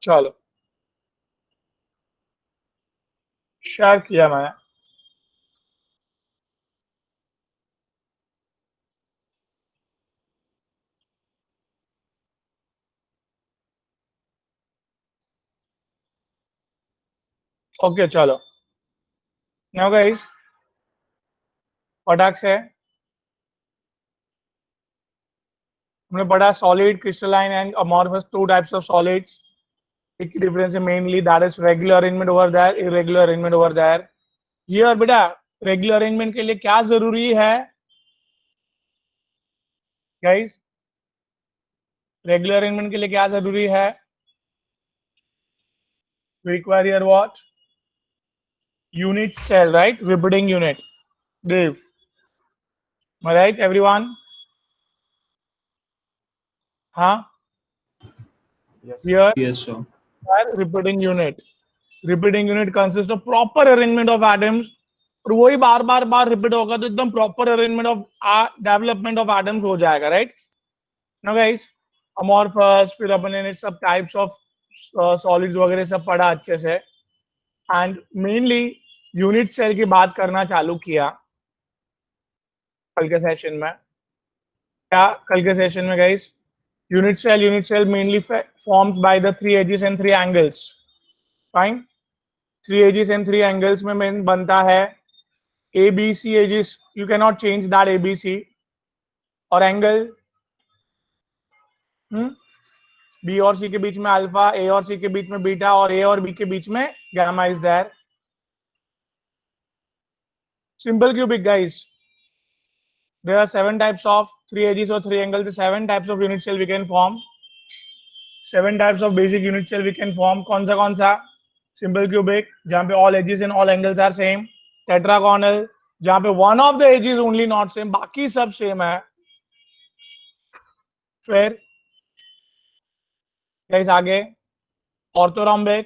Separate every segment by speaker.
Speaker 1: चलो शेयर किया मैंने। ओके चलो नाउ गाइस फटाक से हमने पढ़ा solid, crystalline and amorphous, two types of solids. एक ही डिफरेंस है mainly, that is regular arrangement over there, irregular arrangement over there. Here बेटा रेगुलर अरेंजमेंट के लिए क्या जरूरी है गाइस? रेगुलर अरेंजमेंट के लिए क्या जरूरी है? Require here what? Unit cell, right? Repeating unit. Dave, am I right everyone? हाँ here
Speaker 2: Yes, sir.
Speaker 1: repeating unit. Repeating unit consists of proper arrangement of atoms, और वही बार बार बार रिपीट होगा तो एकदम proper arrangement of development of atoms हो जाएगा, right? Now guys amorphous, फिर अपने ने सब टाइप्स ऑफ सॉलिड्स वगैरह सब पढ़ा अच्छे से, एंड मेनली यूनिट सेल की बात करना चालू किया कल के सेशन में। क्या कल के सेशन में guys? Unit cell mainly forms by the three edges and three angles. Fine. Three edges and three angles में main बनता है ABC edges. You cannot change that ABC. और angle B और C के बीच में अल्फा, A और C के बीच में बीटा, और A और B के बीच में gamma is there. Simple cubic guys. There are 7 types of three edges or three angles. 7 types of unit cell we can form. 7 types of basic unit cell we can form. कौन सा? Simple cubic, जहाँ पे all edges and all angles are same. Tetragonal, जहाँ पे one of the edges only not same, बाकी सब same है. फिर guys आगे orthorhombic.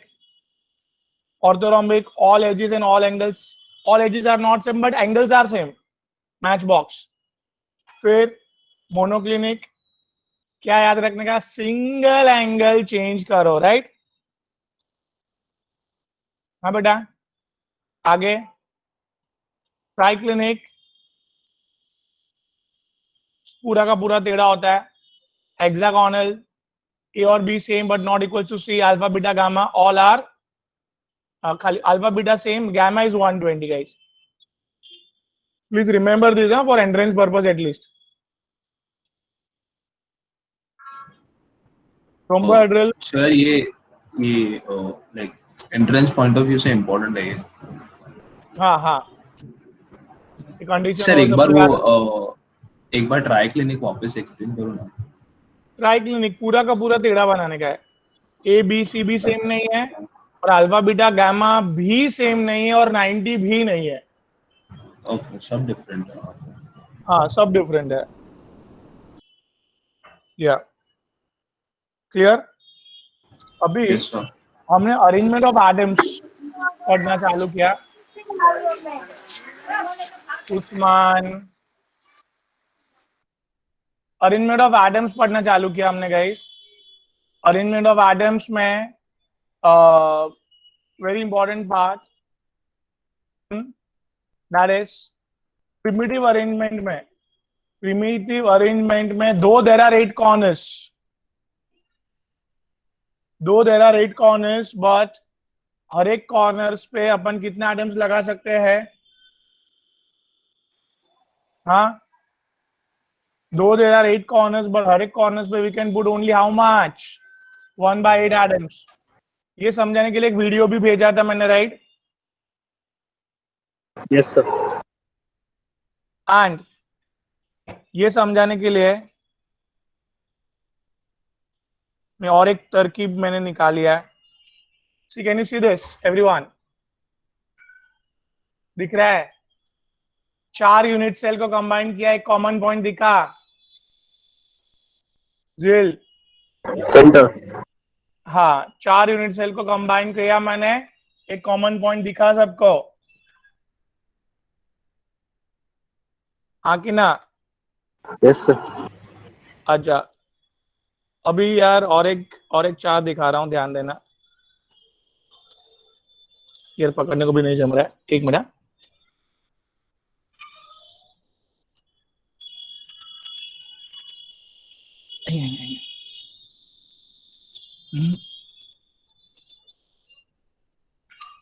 Speaker 1: Orthorhombic, all edges and all angles, all edges are not same but angles are same. Matchbox. फिर monoclinic, क्या याद रखने का? सिंगल एंगल चेंज करो, राइट? हाँ बेटा आगे ट्राइक्लिनिक, पूरा का पूरा टेढ़ा होता है. हेक्सागोनल, ए और b same but not equal to c, alpha beta gamma all are खाली alpha beta same, gamma is 120 guys. Please remember this for entrance purpose at least. Rhombohedral
Speaker 2: sir ये like entrance point of view से important है ये.
Speaker 1: हाँ condition
Speaker 2: sir एक बार वो एक बार ट्राई क्लिनिक वापस एक्सप्लेन करो ना.
Speaker 1: ट्राई क्लिनिक पूरा का पूरा टेढ़ा बनाने का है. ए बी सी भी सेम नहीं है और अल्फा बीटा गामा भी सेम नहीं है और 90 भी नहीं है.
Speaker 2: ओके सब डिफरेंट है.
Speaker 1: हाँ सब डिफरेंट है. या क्लियर? अभी
Speaker 2: यस सर.
Speaker 1: हमने अरेंजमेंट ऑफ एटम्स पढ़ना चालू किया. उस्मान अरेंजमेंट ऑफ एटम्स पढ़ना चालू किया हमने गाइस. अरेंजमेंट ऑफ एटम्स में very important part that is primitive arrangement में. प्रिमिटिव अरेंजमेंट में दो देयर आर 8 कॉर्नर्स. दो देयर आर 8 कॉर्नर्स बट हर एक कॉर्नर्स पे अपन कितने एटम्स लगा सकते हैं? हाँ दो देयर आर 8 कॉर्नर्स बट हर एक कॉर्नर्स पे we can put only how much? 1/8 atoms. ये समझाने के लिए एक वीडियो भी भेजा था मैंने, राइट?
Speaker 3: Yes sir.
Speaker 1: एंड ये समझाने के लिए मैं और एक तरकीब मैंने निकाली है. See can you see this everyone? दिख रहा है? 4 यूनिट सेल को कंबाइन किया, एक कॉमन पॉइंट दिखा? जिल
Speaker 3: सेंटर.
Speaker 1: हाँ 4 यूनिट सेल को कंबाइन किया मैंने, एक कॉमन पॉइंट दिखा सबको? हाँ कि ना?
Speaker 3: Yes sir.
Speaker 1: अच्छा अभी यार और एक चार्ट दिखा रहा हूं, ध्यान देना. यार पकड़ने को भी नहीं जम रहा है, एक मिनट।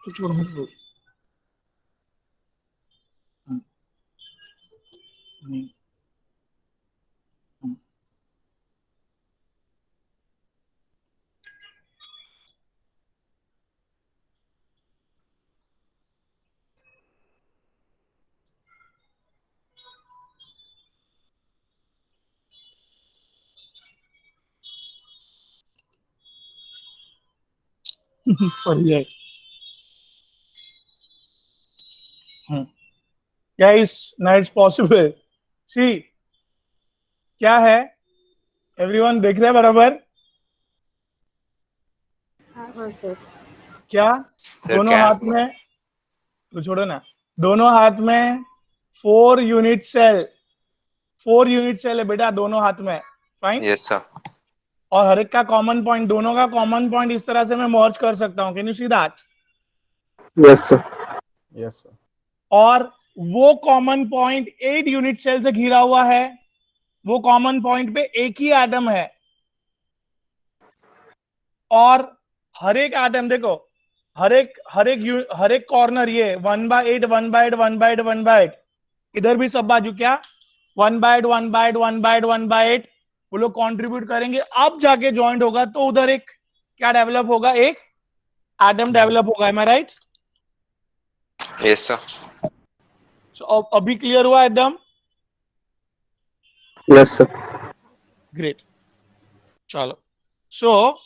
Speaker 1: तो छोड़ मत बोल। Forget. Guys, now it's possible. See क्या है, एवरीवन देख रहे हैं बराबर?
Speaker 4: हाँ सर।
Speaker 1: क्या दोनों हाथ में, तो छोड़ो ना, दोनों हाथ में 4 यूनिट सेल, 4 यूनिट सेल है बेटा दोनों हाथ में। फाइन।
Speaker 5: Yes sir.
Speaker 1: और हर एक का कॉमन पॉइंट, दोनों का कॉमन पॉइंट इस तरह से मैं मर्ज कर सकता हूं। Can you see that?
Speaker 3: Yes, sir.
Speaker 6: Yes, sir.
Speaker 1: और वो कॉमन पॉइंट 8 यूनिट सेल से घिरा हुआ है। वो कॉमन पॉइंट पे एक ही एटम है, और हर एक एटम देखो, हर एक कॉर्नर, ये 1/8 1/8 1/8 1/8, इधर भी सब बाजू क्या 1/8 1/8 1/8 1/8, वो लोग कंट्रीब्यूट करेंगे, अब जाके ज्वाइंट होगा तो उधर एक क्या डेवलप होगा, एक एटम डेवलप होगा। Am I right?
Speaker 5: Yes sir.
Speaker 1: So अभी क्लियर हुआ एकदम?
Speaker 3: Yes, sir.
Speaker 1: ग्रेट। चलो, सो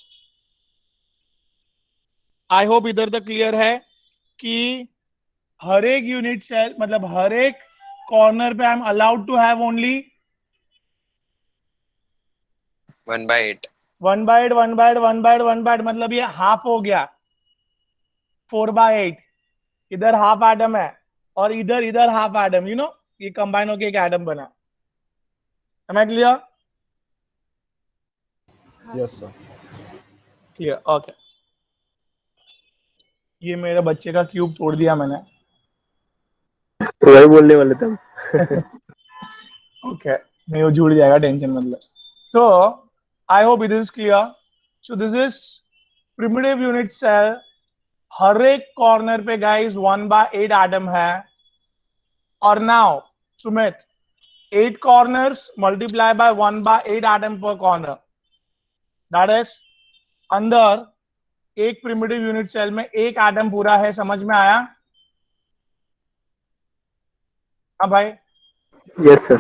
Speaker 1: आई होप इधर तक क्लियर है कि हर एक यूनिट सेल, मतलब हर एक कॉर्नर पे I am allowed to have only
Speaker 5: 1/8।
Speaker 1: 1/8 1/8 1/8 1/8, मतलब ये हाफ हो गया 4/8। इधर हाफ एटम है और इधर इधर हाफ एटम, यू नो, ये कंबाइन होके एक एटम बना। Am I clear?
Speaker 6: Yes, sir.
Speaker 1: Clear, okay. ये मेरे बच्चे का क्यूब तोड़ दिया मैंने।
Speaker 3: वही बोलने वाले थे हम।
Speaker 1: ओके, नहीं वो जुड़ जाएगा, टेंशन मत लो। तो I hope it is clear. So this is primitive unit cell. हर एक कॉर्नर पे गाइस 1/8 एटम है। और now Sumit, 8 corners multiply by 1/8 atom पर कॉर्नर, दैट इज अंदर एक प्रिमिटिव यूनिट सेल में एक एटम पूरा है। समझ में आया? हाँ भाई।
Speaker 3: Yes, sir.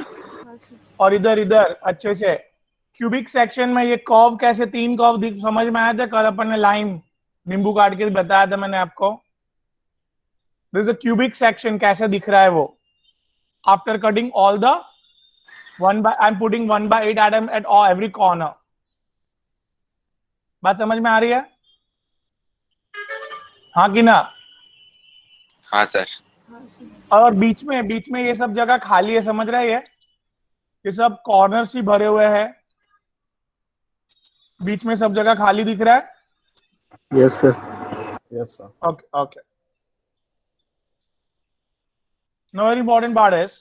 Speaker 1: और इधर इधर अच्छे से क्यूबिक सेक्शन में ये कर्व कैसे, 3 कर्व दिख, समझ में आया था? कल अपन ने लाइन नींबू काट के बताया था मैंने आपको। दिस अ क्यूबिक सेक्शन कैसे दिख रहा है वो, after cutting all the I am putting 1/8 atom at all every corner. बात समझ में आ रही है? हाँ कि ना?
Speaker 5: हाँ सर।
Speaker 1: और बीच में ये सब जगह खाली है, समझ रहे हैं? ये सब कॉर्नर्स ही भरे हुए हैं, बीच में सब जगह खाली दिख रहा है।
Speaker 3: Yes, sir.
Speaker 6: Yes, sir.
Speaker 1: Okay okay. Know very important part is,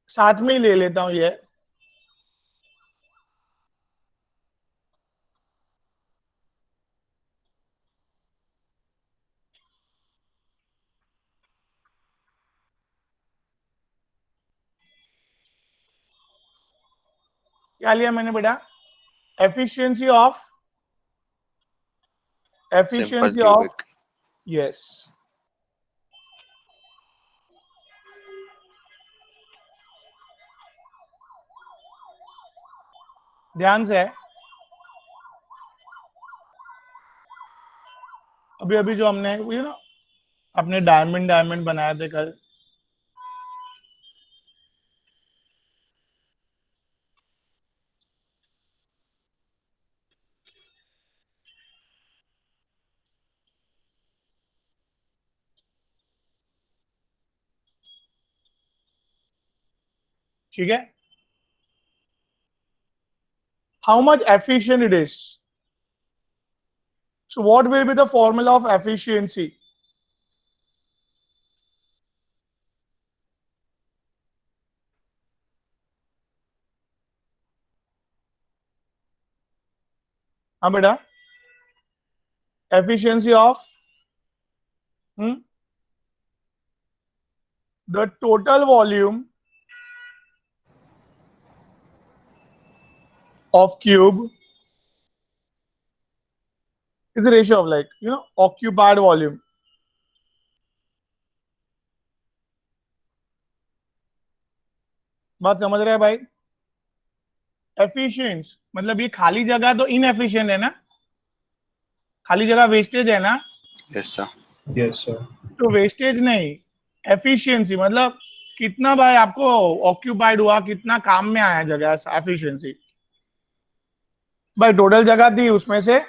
Speaker 1: साथ में ही ले लेता हूं ये। क्या लिया मैंने बेटा? Efficiency of,
Speaker 5: simple
Speaker 1: efficiency of,
Speaker 5: cubic.
Speaker 1: Yes. ध्यान से, अभी अभी जो हमने यू नो अपने डायमंड डायमंड बनाए थे कल, ठीक है? how much efficient it is. So what will be the formula of efficiency? हाँ बेटा, efficiency of the total volume of cube is a ratio of, like, occupied volume. बात समझ रहे हैं भाई? एफिशिएंट मतलब ये खाली जगह तो इनएफिशिएंट है ना, खाली जगह वेस्टेज है ना.
Speaker 5: Yes, sir.
Speaker 2: Yes, sir.
Speaker 1: तो वेस्टेज नहीं, एफिशिएंसी मतलब कितना भाई आपको ऑक्यूपाइड हुआ, कितना काम में आया जगह. एफिशिएंसी भाई टोटल जगह थी, उसमें से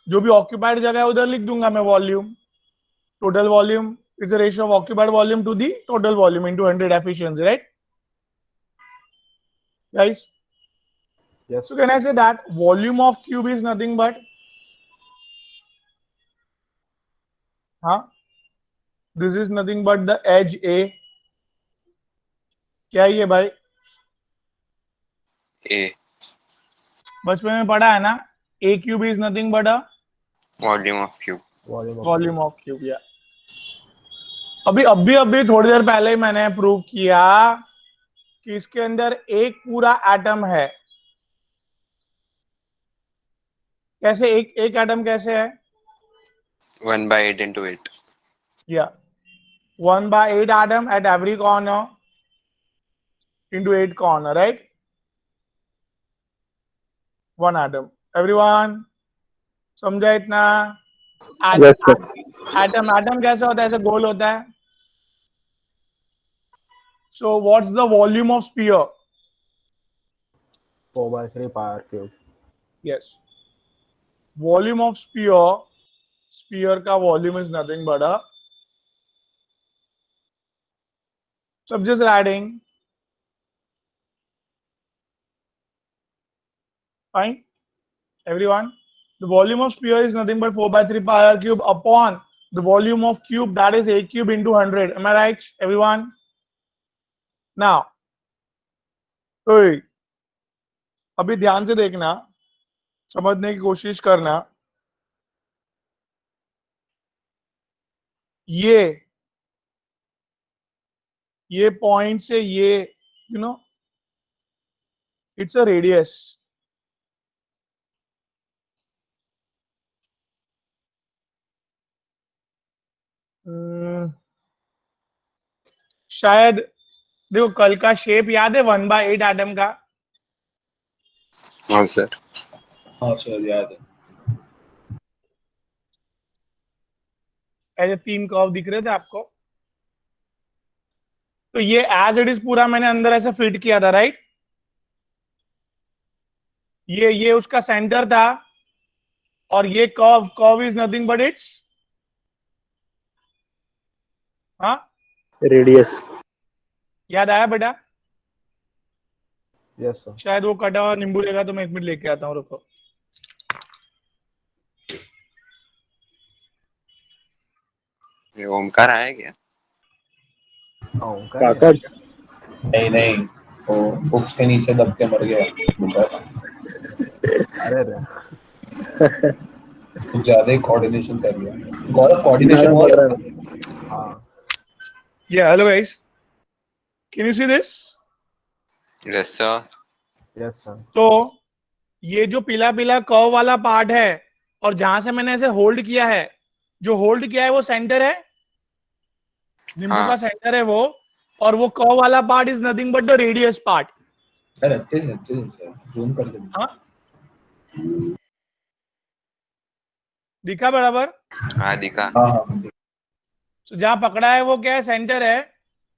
Speaker 1: जो भी ऑक्यूपाइड जगह है उधर लिख दूंगा मैं volume. Total volume is a ratio of occupied volume to the total volume into 100 efficiency, right guys?
Speaker 6: Yes.
Speaker 1: So can I say that volume of cube is nothing but this is nothing but the edge A. क्या है ये भाई?
Speaker 5: A.
Speaker 1: बचपन में पढ़ा है ना, A cube is nothing but a
Speaker 5: Volume of cube.
Speaker 1: volume of cube. या अभी थोड़ी देर पहले ही मैंने प्रूव किया कि इसके अंदर एक पूरा एटम है. कैसे एक एटम कैसे है?
Speaker 5: 1/8 into 8.
Speaker 1: Yeah, 1/8 atom at every corner into 8 corner, right? One atom. Everyone समझा इतना?
Speaker 3: Yes, sir.
Speaker 1: एटम कैसा होता है? ऐसे गोल होता है. So what's the volume of sphere?
Speaker 6: 4/3 pi r cube.
Speaker 1: Yes. Volume of sphere का volume is nothing but a, so I'm just adding. Fine, everyone. The volume of sphere is nothing but 4/3 pi r cube upon the volume of cube, that is A cube into 100. Am I right, everyone? Now, अभी ध्यान से देखना, समझने की कोशिश करना. ये point से ये, इट्स अ रेडियस. शायद देखो कल का शेप याद है 1/8 एटम का?
Speaker 5: हाँ sir.
Speaker 2: हाँ sir, याद है.
Speaker 1: ऐसे 3 कर्व दिख रहे थे आपको. तो ये एज इट इज पूरा मैंने अंदर ऐसे फिट किया था, राइट? ये उसका सेंटर था, और ये curve is nothing but it's
Speaker 3: Radius.
Speaker 1: याद आया बेटा?
Speaker 6: Yes, sir.
Speaker 1: शायद वो कटा हुआ नींबू लेगा तो मैं 1 मिनट लेके आता हूँ, रुको.
Speaker 5: ये ओमकार आया क्या?
Speaker 3: काका.
Speaker 2: नहीं वो बुक्स के नीचे दब के मर गया बेचारा.
Speaker 6: अरे
Speaker 2: कुछ ज्यादा ही कोऑर्डिनेशन कर लिया. गौरव कोऑर्डिनेशन हुआ.
Speaker 6: हाँ.
Speaker 1: Yeah, hello guys. Can you see this?
Speaker 5: Yes sir.
Speaker 6: Yes, sir.
Speaker 1: तो ये जो पीला कर्व वाला पार्ट है, और जहां से मैंने ऐसे होल्ड किया है, जो होल्ड किया है वो सेंटर है, नींबू का सेंटर है वो, और वो कर्व वाला part is nothing but the radius part.
Speaker 2: अरे अच्छे से जूम कर दे.
Speaker 1: हाँ, दिखा बराबर?
Speaker 5: हाँ दिखा.
Speaker 2: हाँ.
Speaker 1: तो जहां पकड़ा है वो क्या है? सेंटर है.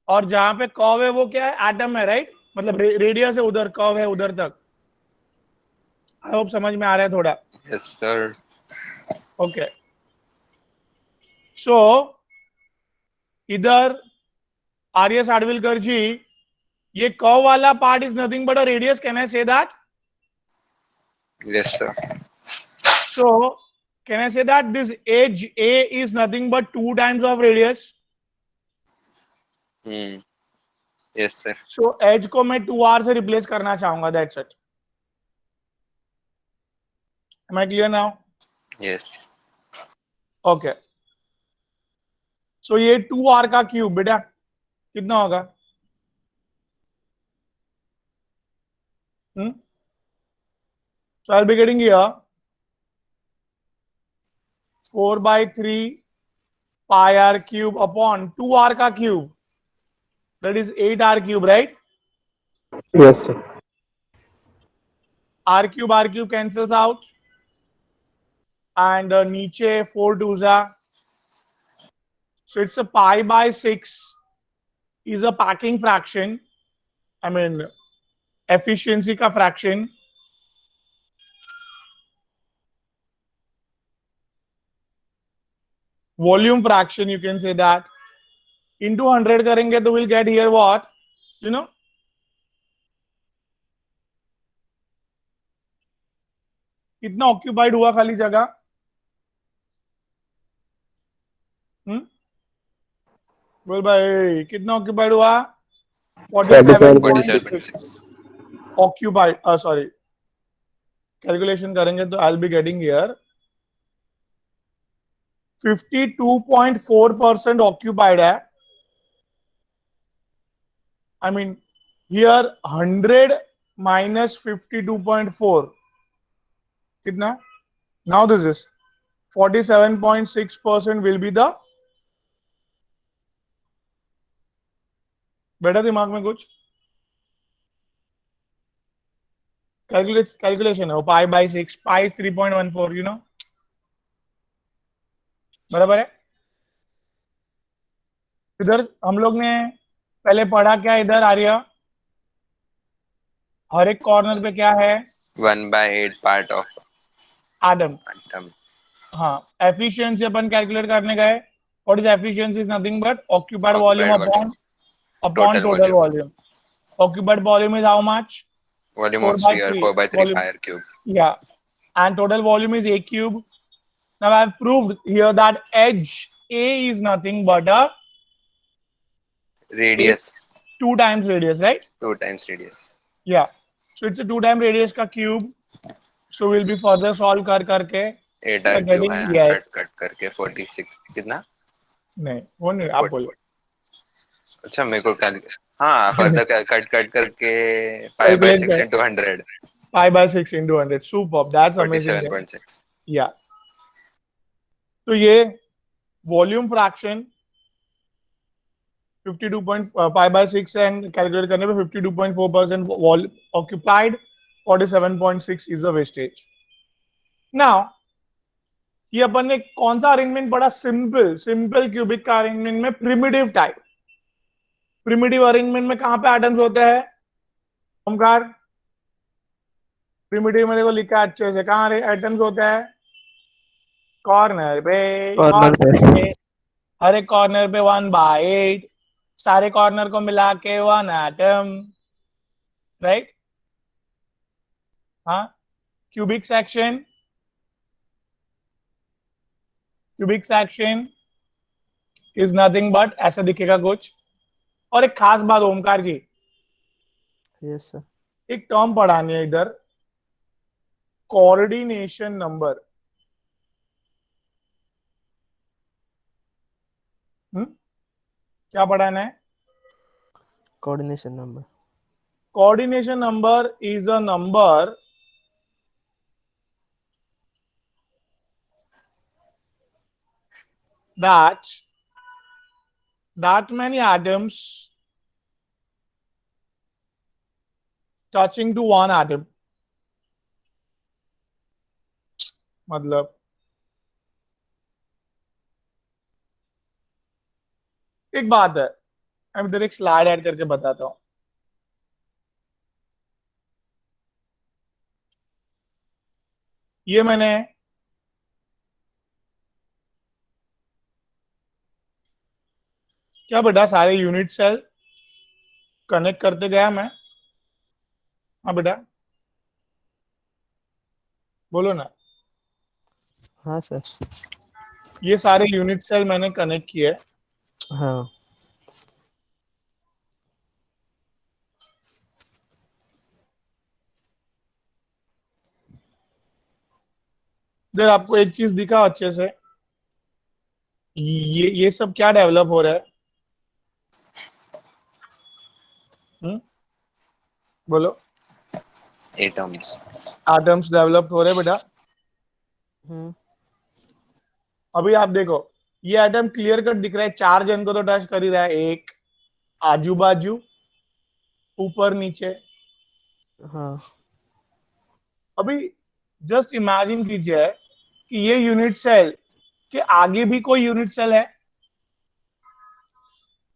Speaker 1: और जहां पे कर्व है वो क्या है? एटम है, राइट? मतलब रेडियस है उधर, कर्व है उधर तक. आई होप समझ में आ रहा है थोड़ा.
Speaker 5: Yes sir.
Speaker 1: ओके. सो इधर आर्य साडविलकर जी, ये कर्व वाला part is nothing but a radius. Can I say that?
Speaker 5: Yes, sir.
Speaker 1: So can I say that this edge A is nothing but 2 times of radius?
Speaker 5: Hmm. Yes, sir.
Speaker 1: So edge को मैं 2r से replace करना चाहूंगा. That's it. Am I clear now?
Speaker 5: Yes.
Speaker 1: Okay. So ये 2r का cube बेटा कितना होगा? So I'll be getting here 4 by 3 pi r cube upon 2r ka cube. That is 8r cube, right?
Speaker 3: Yes, sir.
Speaker 1: R cube cancels out. And niche 4 twos are. So it's a pi by 6 is a packing fraction. I mean, efficiency ka fraction. Volume fraction, you can say that. Into 100 karenge to we'll get here what? You know? कितना occupied हुआ खाली जगह? बोल भाई कितना occupied हुआ? 47.6
Speaker 5: 47.6.
Speaker 1: occupied. Sorry. Calculation करेंगे तो I'll be getting here 52.4% occupied है. I mean here 100 minus 52.4 कितना? Now this is 47.6% will be the बेटा दिमाग में कुछ कैलकुलेशन है वो pi by 6 pi 3.14 you know बराबर है. इधर हम लोग ने पहले पढ़ा क्या इधर आर्य हर एक कॉर्नर पे क्या है
Speaker 5: 1 by 8 part of
Speaker 1: atom.
Speaker 5: atom.
Speaker 1: हाँ एफिशिएंसी अपन कैलकुलेट करने गए. What is efficiency is nothing but occupied volume upon total volume. Occupied volume is how much?
Speaker 5: Volume
Speaker 1: 4
Speaker 5: of
Speaker 1: by
Speaker 5: sphere
Speaker 1: 3.
Speaker 5: 4 by 3
Speaker 1: Volume.
Speaker 5: pi r cube.
Speaker 1: Yeah. And total volume is a cube. Now I have proved here that edge A is nothing but a
Speaker 5: Radius
Speaker 1: 2 times radius, right?
Speaker 5: 2 times radius.
Speaker 1: Yeah. So it's a 2 times radius ka cube. So we'll be further solve करके
Speaker 5: 8 r cube
Speaker 1: getting
Speaker 5: है
Speaker 1: yes.
Speaker 5: Cut करके 46 कितना?
Speaker 1: नहीं वो नहीं आप बोलो.
Speaker 5: अच्छा मेरे को हाँ फर्दर कट करके pi by 6 into 100.
Speaker 1: Pi by 6 into 100. Superb. That's amazing.
Speaker 5: 47.6.
Speaker 1: Yeah. तो ये volume fraction 52 pi by 6 and calculate करने पे 52.4% wall occupied 47.6 is the wastage. Now ये अपन ने कौन सा अरेंजमेंट पढ़ा? सिंपल क्यूबिक का अरेंजमेंट में प्रिमिटिव टाइप. प्रिमिटिव अरेंजमेंट में कहां पे एटम्स होते हैं ओमकार? प्रिमिटिव में देखो लिखा है अच्छे से कहां एटम्स होते हैं? कॉर्नर पे. हर एक कॉर्नर पे 1/8 सारे कॉर्नर को मिला के 1 एटम, राइट? हाँ. Cubic section is nothing but ऐसा दिखेगा कुछ. और एक खास बात ओमकार जी,
Speaker 6: यस सर.
Speaker 1: एक टर्म पढ़ानी है इधर, कोऑर्डिनेशन नंबर. क्या पढ़ाना है?
Speaker 6: Coordination number.
Speaker 1: Coordination number is a number that many atoms touching to one atom. मतलब एक बात है, मैं इधर एक स्लाइड ऐड करके बताता हूं. ये मैंने क्या बेटा सारे यूनिट सेल कनेक्ट करते गया मैं. हाँ बेटा बोलो ना।
Speaker 6: हाँ सर।
Speaker 1: ये सारे यूनिट सेल मैंने कनेक्ट किए।
Speaker 6: हाँ
Speaker 1: इधर आपको एक चीज दिखा अच्छे से, ये सब क्या डेवलप हो रहा है? बोलो।
Speaker 5: एटम्स।
Speaker 1: एटम्स डेवलप हो रहे हैं बेटा।
Speaker 6: हम्म
Speaker 1: अभी आप देखो, ये एटम क्लियर कट दिख रहा है, चार जन को तो टच कर ही रहा है, एक आजू बाजू, ऊपर नीचे।
Speaker 6: हाँ
Speaker 1: अभी जस्ट इमेजिन कीजिए कि ये यूनिट सेल के आगे भी कोई यूनिट सेल है।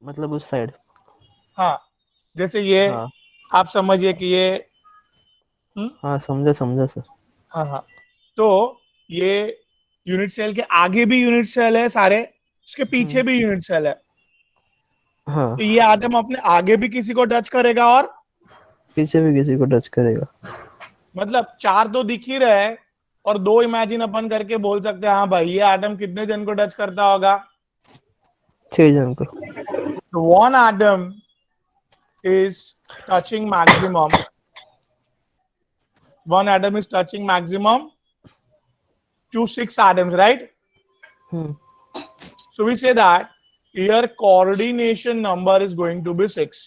Speaker 6: मतलब उस साइड।
Speaker 1: हाँ, जैसे ये,
Speaker 6: हाँ
Speaker 1: आप समझिए कि ये,
Speaker 6: हाँ समझा समझा सर।
Speaker 1: हाँ हाँ, तो ये यूनिट सेल के आगे भी यूनिट सेल है सारे, उसके पीछे
Speaker 6: हम्म
Speaker 1: भी यूनिट सेल है।
Speaker 6: हाँ
Speaker 1: तो ये एटम अपने आगे भी किसी को टच करेगा, और
Speaker 6: पीछे भी किसी को टच करेगा।
Speaker 1: मतलब चार तो दिख ही रहे हैं, और दो इमेजिन अपन करके बोल सकते हैं, हाँ भाई ये एटम कितने जन को टच करता होगा?
Speaker 6: 6 जन को।
Speaker 1: तो one atom is touching maximum, one atom is touching maximum to 6 atoms, right?
Speaker 6: Hmm
Speaker 1: So we say that your coordination number is going to be 6.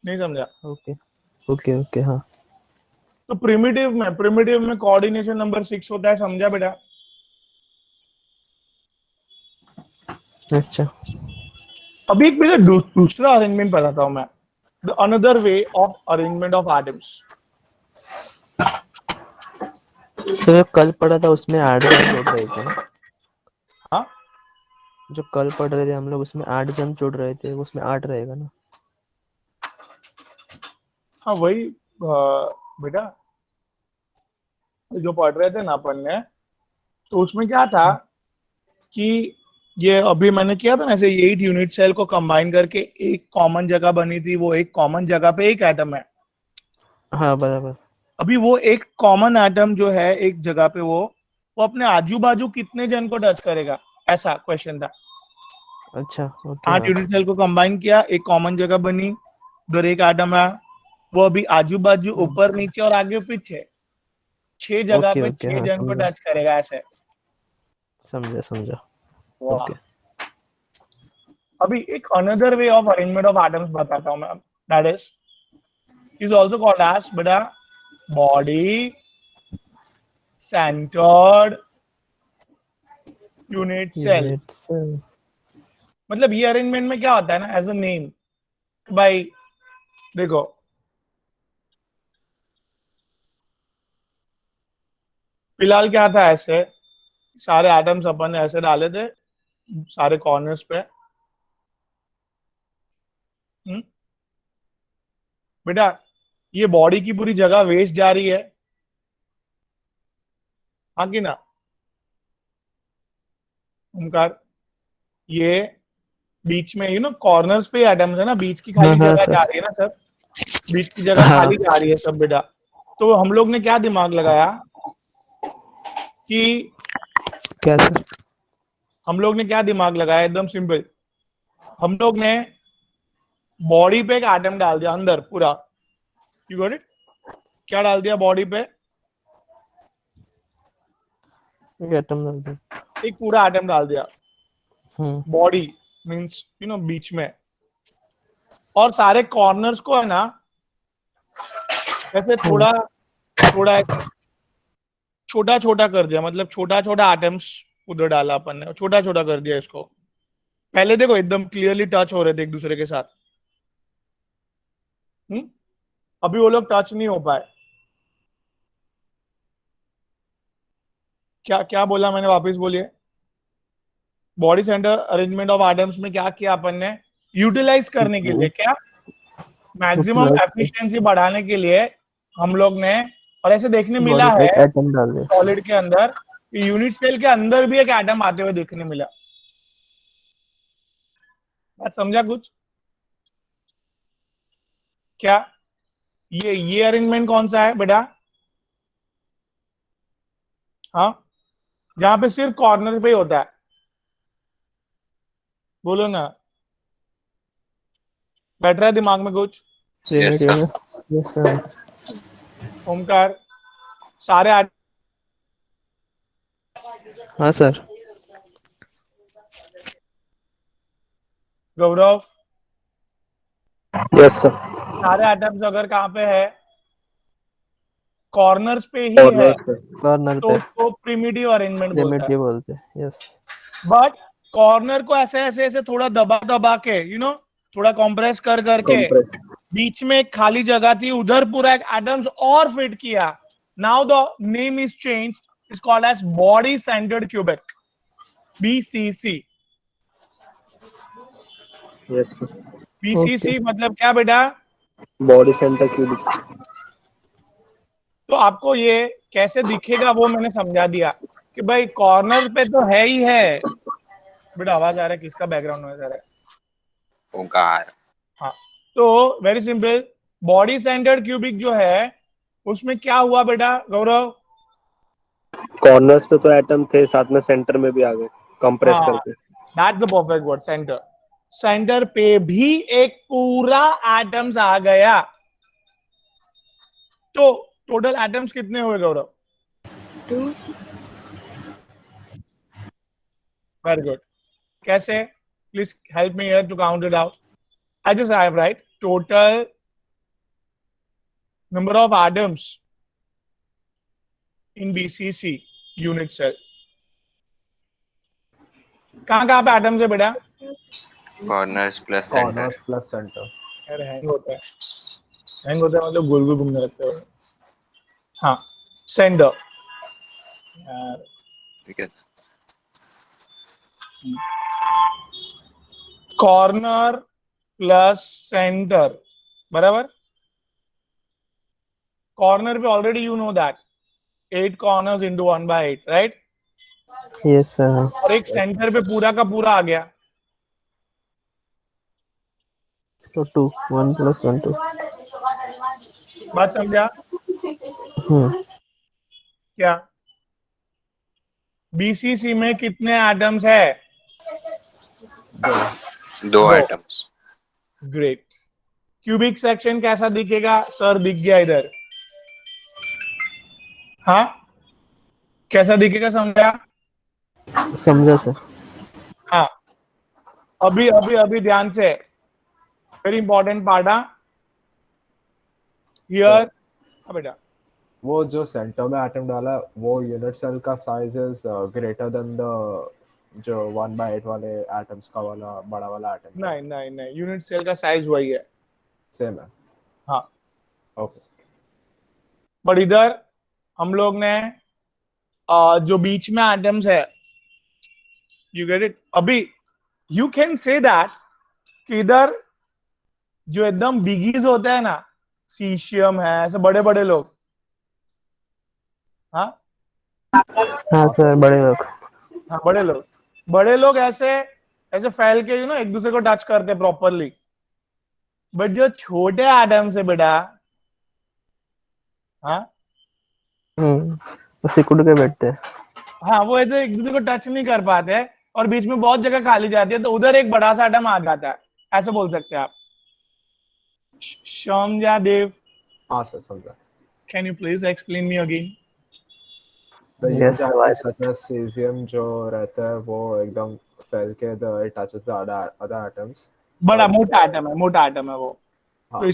Speaker 1: नहीं समझा?
Speaker 6: ओके ओके ओके हाँ।
Speaker 1: तो प्रिमिटिव में कोऑर्डिनेशन नंबर 6 होता है, समझा बेटा?
Speaker 6: अच्छा
Speaker 1: अभी एक मुझे दूसरा अरेंजमेंट बताता हूं मैं, the another way of arrangement of atoms.
Speaker 6: तो जो कल पढ़ा था उसमें 8 जन जुड़ रहे थे ना?
Speaker 1: हाँ
Speaker 6: जो कल पढ़ रहे थे हम लोग उसमें 8 जन जुड़ रहे थे, उसमें 8 रहेगा ना?
Speaker 1: हाँ वही बेटा, जो पढ़ रहे थे ना अपन ने, तो उसमें क्या था कि ये अभी मैंने किया था ना, ऐसे 8 यूनिट सेल को कंबाइन करके एक कॉमन जगह बनी थी, वो एक कॉमन जगह पे एक एटम है।
Speaker 6: हाँ बराबर।
Speaker 1: अभी वो एक कॉमन एटम जो है एक जगह पे, वो अपने आजू बाजू कितने जन को टच करेगा, ऐसा क्वेश्चन था।
Speaker 6: अच्छा ओके
Speaker 1: 8
Speaker 6: हाँ।
Speaker 1: यूनिट सेल को कंबाइन किया, एक कॉमन जगह बनी, उधर एक एटम है, वो अभी आजू बाजू ऊपर नीचे और आगे पीछे 6 जगह
Speaker 6: ओके
Speaker 1: पे
Speaker 6: ओके
Speaker 1: 6
Speaker 6: हाँ
Speaker 1: जन को
Speaker 6: समझा
Speaker 1: टच करेगा, ऐसे।
Speaker 6: समझा समझा।
Speaker 1: वाह।
Speaker 6: ओके
Speaker 1: अभी एक another way of arrangement of atoms बताता हूं मैं, that is also called as बेटा body centered unit cell.
Speaker 6: Unit से।
Speaker 1: मतलब ये अरेंजमेंट में क्या होता है ना, एज अ नेम, भाई देखो, फिलहाल क्या था, ऐसे सारे एटम्स अपन ने ऐसे डाले थे सारे कॉर्नर्स पे। बेटा ये बॉडी की पूरी जगह वेस्ट जा रही है, हाँ कि ना ओमकार? ये बीच में कॉर्नर्स पे एटम्स है ना, बीच की
Speaker 6: हाँ
Speaker 1: खाली
Speaker 6: हाँ
Speaker 1: जगह जा
Speaker 6: सर।
Speaker 1: रही है ना सब, बीच की जगह
Speaker 6: हाँ
Speaker 1: खाली जा रही है सब बेटा। तो हम लोग ने क्या दिमाग लगाया कि
Speaker 6: क्या सर?
Speaker 1: हम लोग ने क्या दिमाग लगाया, एकदम सिंपल, हम लोग ने बॉडी पे एक एटम डाल दिया अंदर पूरा। You got it? क्या डाल दिया बॉडी पे?
Speaker 6: एक एटम डाल दो।
Speaker 1: एक पूरा एटम डाल दिया
Speaker 6: हम्म
Speaker 1: बॉडी, मींस बीच में, और सारे कॉर्नर्स को है ना ऐसे थोड़ा थोड़ा छोटा छोटा कर दिया, मतलब छोटा छोटा एटम्स उधर डाला अपन ने, छोटा छोटा कर दिया इसको। पहले देखो एकदम क्लियरली टच हो रहे थे एक दूसरे के साथ, अभी वो लोग टच नहीं हो पाए। क्या क्या बोला मैंने, वापस बोलिए। Body centre arrangement of atoms में क्या किया अपन ने, यूटिलाइज करने के लिए, क्या मैक्सिमम एफिशिएंसी बढ़ाने के लिए हम लोग ने, और ऐसे देखने मिला
Speaker 6: बॉडी पे एक
Speaker 1: है
Speaker 6: एटम डाल दे।
Speaker 1: सॉलिड के अंदर, यूनिट सेल के अंदर भी एक एटम आते हुए देखने मिला। बात समझा कुछ? क्या ये अरेंजमेंट कौन सा है बेटा? हाँ, जहां पे सिर्फ कॉर्नर पे ही होता है, बोलो ना, बैठ रहा है दिमाग में कुछ?
Speaker 5: Yes,
Speaker 6: primitive
Speaker 5: sir.
Speaker 6: में यस सर।
Speaker 1: ओमकार, सारे
Speaker 6: हाँ सर।
Speaker 1: गौरव,
Speaker 3: Yes, sir.
Speaker 1: सारे एटम्स अगर कहाँ पे है, कॉर्नर्स पे ही है,
Speaker 3: Corners पे.
Speaker 6: कॉर्नर
Speaker 1: तो
Speaker 6: पे
Speaker 1: उसको प्रिमिटिव अरेंजमेंट बोलता है।
Speaker 6: प्रिमिटिव बोलते हैं, यस।
Speaker 1: बट कॉर्नर को ऐसे ऐसे ऐसे थोड़ा दबा दबा के, थोड़ा कॉम्प्रेस कर करके,
Speaker 3: Compress.
Speaker 1: बीच में एक खाली जगह थी, उधर पूरा एक एटम्स और फिट किया। Now the name is change, is called as body centred cubic, BCC।
Speaker 3: Yes, sir.
Speaker 1: BCC मतलब क्या बेटा?
Speaker 3: Body center cubic.
Speaker 1: तो आपको ये कैसे दिखेगा वो मैंने समझा दिया कि भाई कॉर्नर पे तो है ही है। बेटा आवाज आ रहा है, किसका बैकग्राउंड नॉइज आ रहा है?
Speaker 5: ओंकार.
Speaker 1: हाँ, तो very simple, body centred cubic जो है उसमें क्या हुआ बेटा गौरव?
Speaker 3: Corners पे तो एटम थे, साथ में सेंटर में भी आ गए कंप्रेस
Speaker 1: हाँ,
Speaker 3: करके.
Speaker 1: That's the perfect word, centre. Centre पे भी एक पूरा एटम्स आ गया। तो टोटल एटम्स कितने हुए गौरव?
Speaker 6: 2।
Speaker 1: Very good. कैसे? Please help me here to count it out. I just have right total number of atoms in BCC unit cell. कहाँ पे एटम्स है बेटा?
Speaker 5: Corners plus center.
Speaker 4: Corner plus centre.
Speaker 1: यार hang होता है मतलब गोल गोल घूमने लगते हैं। हाँ, सेंटर। यार
Speaker 5: ठीक है.
Speaker 1: कॉर्नर प्लस सेंटर बराबर। कॉर्नर पे already you know that 8 corners into 1/8, right?
Speaker 6: Yes sir.
Speaker 1: और एक सेंटर पे पूरा का पूरा आ गया,
Speaker 6: तो 2 1 + 1 2।
Speaker 1: बात समझा क्या? BCC में कितने एटम्स है?
Speaker 5: 2
Speaker 1: दो।
Speaker 5: items.
Speaker 1: ग्रेट। क्यूबिक सेक्शन कैसा दिखेगा? सर दिख गया इधर। हाँ, कैसा दिखेगा समझा?
Speaker 6: समझा सर।
Speaker 1: हाँ, अभी अभी अभी ध्यान से, वेरी इंपॉर्टेंट पार्ट। हियर बेटा,
Speaker 4: वो जो सेंटर में एटम डाला वो यूनिट सेल का size is greater than the जो 1/8 वाले एटम्स का वाला बड़ा वाला एटम।
Speaker 1: नहीं नहीं नहीं, यूनिट सेल का साइज वही है।
Speaker 4: सेम है।
Speaker 1: हाँ,
Speaker 4: ओके।
Speaker 1: बट इधर हम लोग ने जो बीच में एटम्स है, यू गेट इट? अभी यू कैन से दैट कि इधर जो एकदम बिगीज होते हैं ना, सीशियम है, ऐसे बड़े बड़े लोग। हाँ
Speaker 6: हाँ सर, बड़े लोग।
Speaker 1: हाँ, बड़े लोग ऐसे ऐसे फैल के एक दूसरे को टच करते प्रॉपरली। बट जो छोटे एटम्स है बेटा, हाँ
Speaker 6: वो सिकुड़ के बैठते हैं।
Speaker 1: हाँ, वो ऐसे एक दूसरे को टच नहीं कर पाते हैं और बीच में बहुत जगह खाली जाती है, तो उधर एक बड़ा सा एटम आ जाता है, ऐसे बोल सकते हैं आप। शौम्या देव,
Speaker 4: हाँ सर समझा।
Speaker 1: Can you please explain me again?
Speaker 6: Yes, sir.
Speaker 4: सच में सीजियम जो रहता है वो एकदम फैल के it touches the other atoms.
Speaker 1: बड़ा मोटा एटम है वो।
Speaker 4: हाँ।
Speaker 1: तो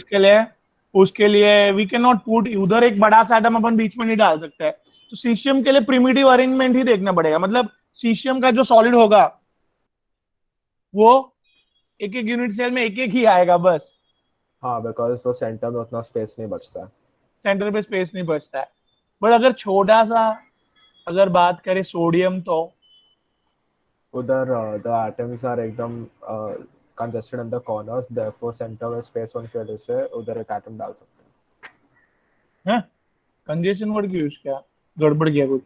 Speaker 1: उसके लिए वी कैन नॉट पुट उधर एक बड़ा सा एटम अपन बीच में नहीं डाल सकते। तो सीशियम के लिए प्रिमिटिव अरेंजमेंट ही देखना पड़ेगा। मतलब सीशियम का जो सॉलिड होगा वो एक एक यूनिट सेल में एक एक ही आएगा बस।
Speaker 4: हाँ, बिकॉज वो सेंटर में उतना स्पेस नहीं बचता है।
Speaker 1: सेंटर पे स्पेस नहीं बचता है। बट अगर छोटा सा अगर बात करें सोडियम, तो
Speaker 4: उधर द एटम्स आर एकदम congested in the corners, therefore center में space होने की वजह से उधर एक एटम डाल सकते हैं।
Speaker 1: कंजेशन वर्ड क्यों यूज किया? गड़बड़ किया कुछ?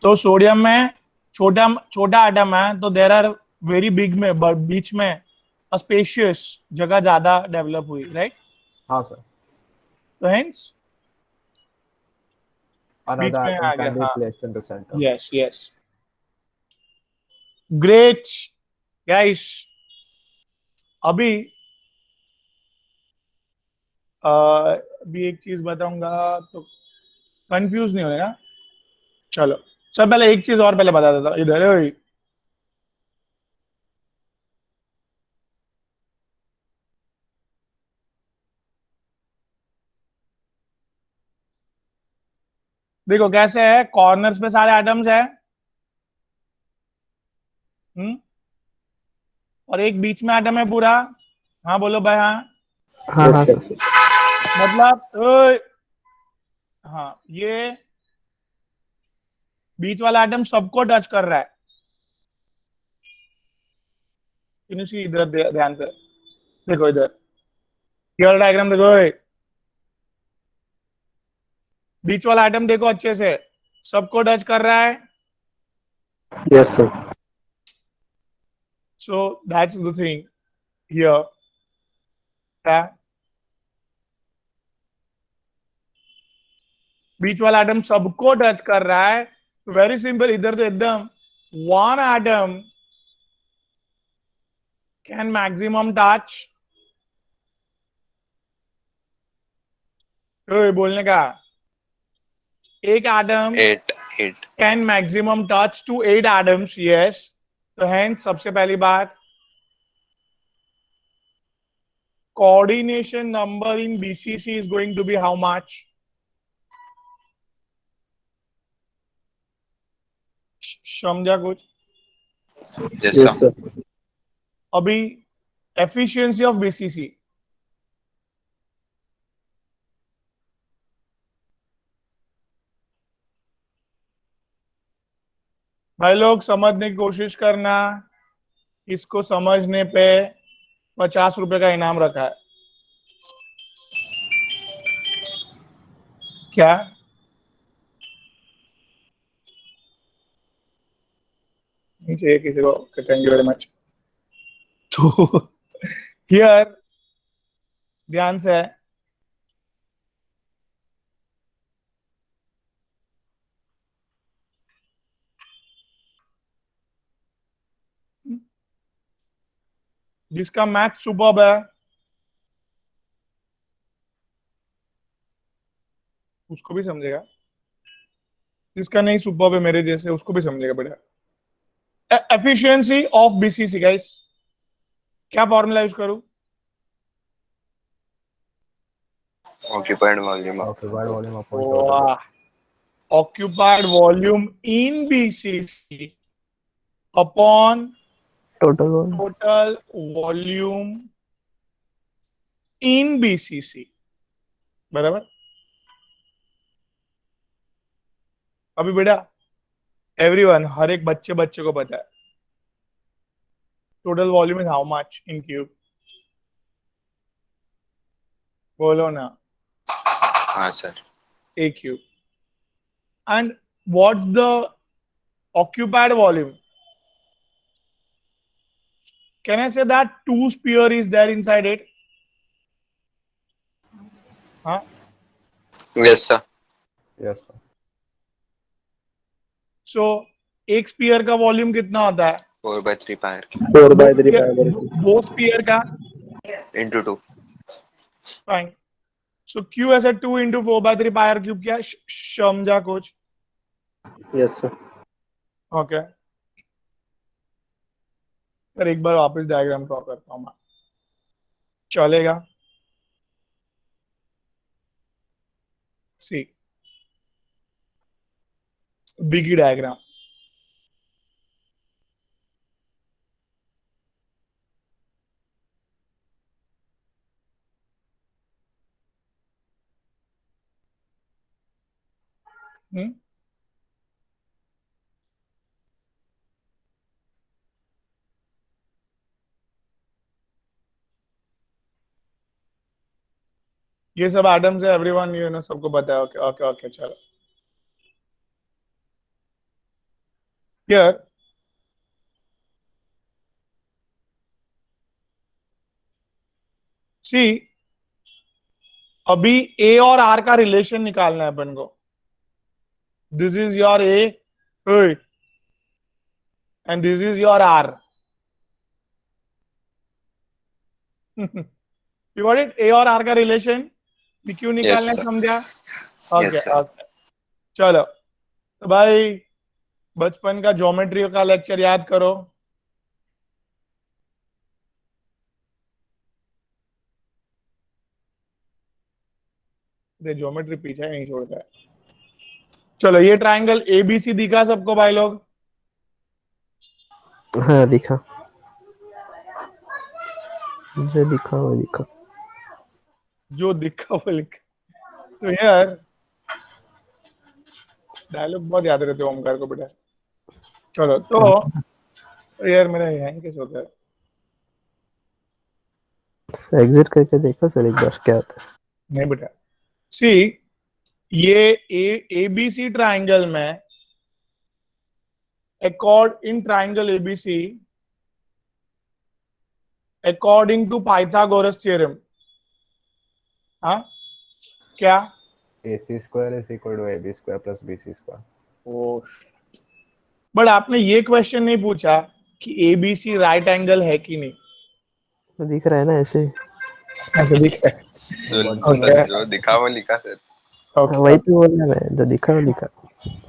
Speaker 1: तो सोडियम में छोटा एटम है, तो देयर आर वेरी बिग में बीच में स्पेशियस जगह ज्यादा डेवलप हुई, राइट?
Speaker 4: हाँ सर।
Speaker 1: तो हेंस
Speaker 4: another
Speaker 1: में
Speaker 4: atom
Speaker 1: आ
Speaker 4: can
Speaker 1: गया,
Speaker 4: be
Speaker 1: हाँ.
Speaker 4: placed in the center.
Speaker 1: Yes, yes. Great, guys. अभी अभी एक चीज बताऊंगा तो कंफ्यूज नहीं होने ना. चलो सब पहले एक चीज और पहले बता देता हूं. इधर ओए. देखो कैसे है, कॉर्नर्स पे सारे एटम्स है. और एक बीच में एटम है पूरा. हाँ बोलो भाई. हाँ
Speaker 6: हाँ हाँ सर.
Speaker 1: मतलब ओए, हाँ ये बीच वाला एटम सबको टच कर रहा है. Can you see इधर ध्यान से देखो. इधर ये वाला डायग्राम देखो. ओए, बीच वाला एटम देखो अच्छे से, सबको टच कर रहा है.
Speaker 3: Yes, sir.
Speaker 1: So that's the thing here. क्या बीच वाला एटम सबको टच कर रहा है. Very simple. इधर तो एकदम one atom can maximum touch. बोलने का एक atom
Speaker 5: 8
Speaker 1: can maximum touch to 8 atoms. Yes. तो हेंस सबसे पहली बात, coordination number in BCC is going to be how much? समझा कुछ?
Speaker 5: yes
Speaker 3: Yes,
Speaker 5: sir.
Speaker 3: sir.
Speaker 1: अभी efficiency of BCC. भाई लोग समझने की कोशिश करना. इसको समझने पे 50 रुपए का इनाम रखा है. क्या नहीं चाहिए किसी को? Thank you very much. तो हियर ध्यान से जिसका मैथ सुपर्ब है उसको भी समझेगा. जिसका नहीं सुपर्ब है मेरे जैसे उसको भी समझेगा. बढ़िया. एफिशिएंसी ऑफ बीसीसी गाइस, क्या फॉर्मूला यूज करूं?
Speaker 5: occupied volume of
Speaker 4: Occupied volume upon total.
Speaker 1: Wow. Occupied volume in BCC upon
Speaker 6: total one.
Speaker 1: total volume in BCC. बराबर. अभी बेटा एवरीवन, हर एक बच्चे को पता है total volume is how much in cube. बोलो ना.
Speaker 5: हाँ sir.
Speaker 1: A cube. And what's the occupied volume? Can I say that 2 sphere is there inside it? Huh?
Speaker 5: yes sir.
Speaker 4: Yes, sir.
Speaker 1: So एक spear का volume कितना होता है?
Speaker 5: 4/3 pi r cube
Speaker 3: 4/3 pi.
Speaker 1: दो spear का.
Speaker 5: into 2.
Speaker 1: फाइन. सो Q ऐसे 2 into 4/3 pi r cube. क्या समझा कुछ?
Speaker 3: Yes, sir.
Speaker 1: ओके. फिर एक बार वापस डायग्राम ड्रॉ करता हूँ मैं. चलेगा? सी बिगी डायग्राम. ये सब एटम्स है एवरीवन, यू नो, सबको पता है. Okay okay okay. चलो हियर सी, अभी ए और आर का रिलेशन निकालना है अपन को. This is your A, hey, and this is your R. You got it? A और R का रिलेशन क्यों निकालना
Speaker 5: sir.
Speaker 1: समझा?
Speaker 5: Yes,
Speaker 1: okay
Speaker 5: sir.
Speaker 1: ओके, चलो तो भाई बचपन का ज्योमेट्री का लेक्चर याद करो. ज्योमेट्री पीछे नहीं छोड़ता है. चलो ये ट्रायंगल एबीसी दिखा सबको भाई लोग?
Speaker 6: हाँ दिखा, जो दिखा वो दिखा.
Speaker 1: जो दिखा वो लिखा. तो यार डायलॉग बहुत याद रहते हैं ओमकार को बेटा. चलो तो यार मेरा हैंग कैसे होता है?
Speaker 6: एग्जिट करके देखो सर एक बार क्या होता है.
Speaker 1: नहीं बेटा, सी ये एबीसी ट्रायंगल में in triangle ABC according to Pythagoras theorem, हाँ क्या?
Speaker 4: AC square is equal to AB square plus BC square.
Speaker 1: ओ, बट आपने ये क्वेश्चन नहीं पूछा कि एबीसी राइट एंगल है कि नहीं.
Speaker 6: तो दिख रहा है ना ऐसे.
Speaker 1: ऐसा दिख रहा है.
Speaker 5: सर जो दिखा वो लिखा सर.
Speaker 1: Okay,
Speaker 6: वही तो बोलना मैं, जो दिखा वो दिखा.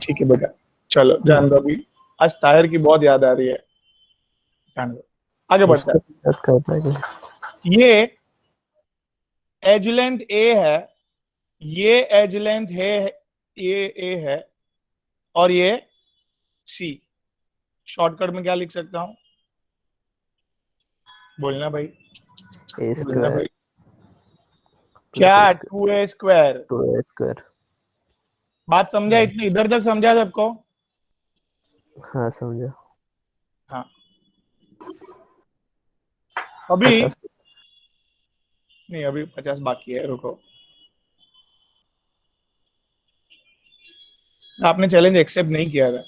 Speaker 1: ठीक है बेटा, चलो जान दो. अभी आज ताहिर की बहुत याद आ रही है, जान दो. आगे बढ़ता है.
Speaker 6: याद करता है कि
Speaker 1: ये एज लेंथ ए है, ये एज लेंथ है ए है, और ये सी. शॉर्टकट में क्या लिख सकता हूं? बोलना भाई,
Speaker 6: ए
Speaker 1: बोलना
Speaker 6: स्क्वायर
Speaker 1: भाई. क्या? 2a square.
Speaker 6: 2a square.
Speaker 1: बात समझा? इतनी इधर तक समझा सबको?
Speaker 6: हाँ समझा.
Speaker 1: हाँ. अभी
Speaker 6: 50.
Speaker 1: नहीं, अभी 50 बाकी है, रुको. आपने चैलेंज एक्सेप्ट नहीं किया था.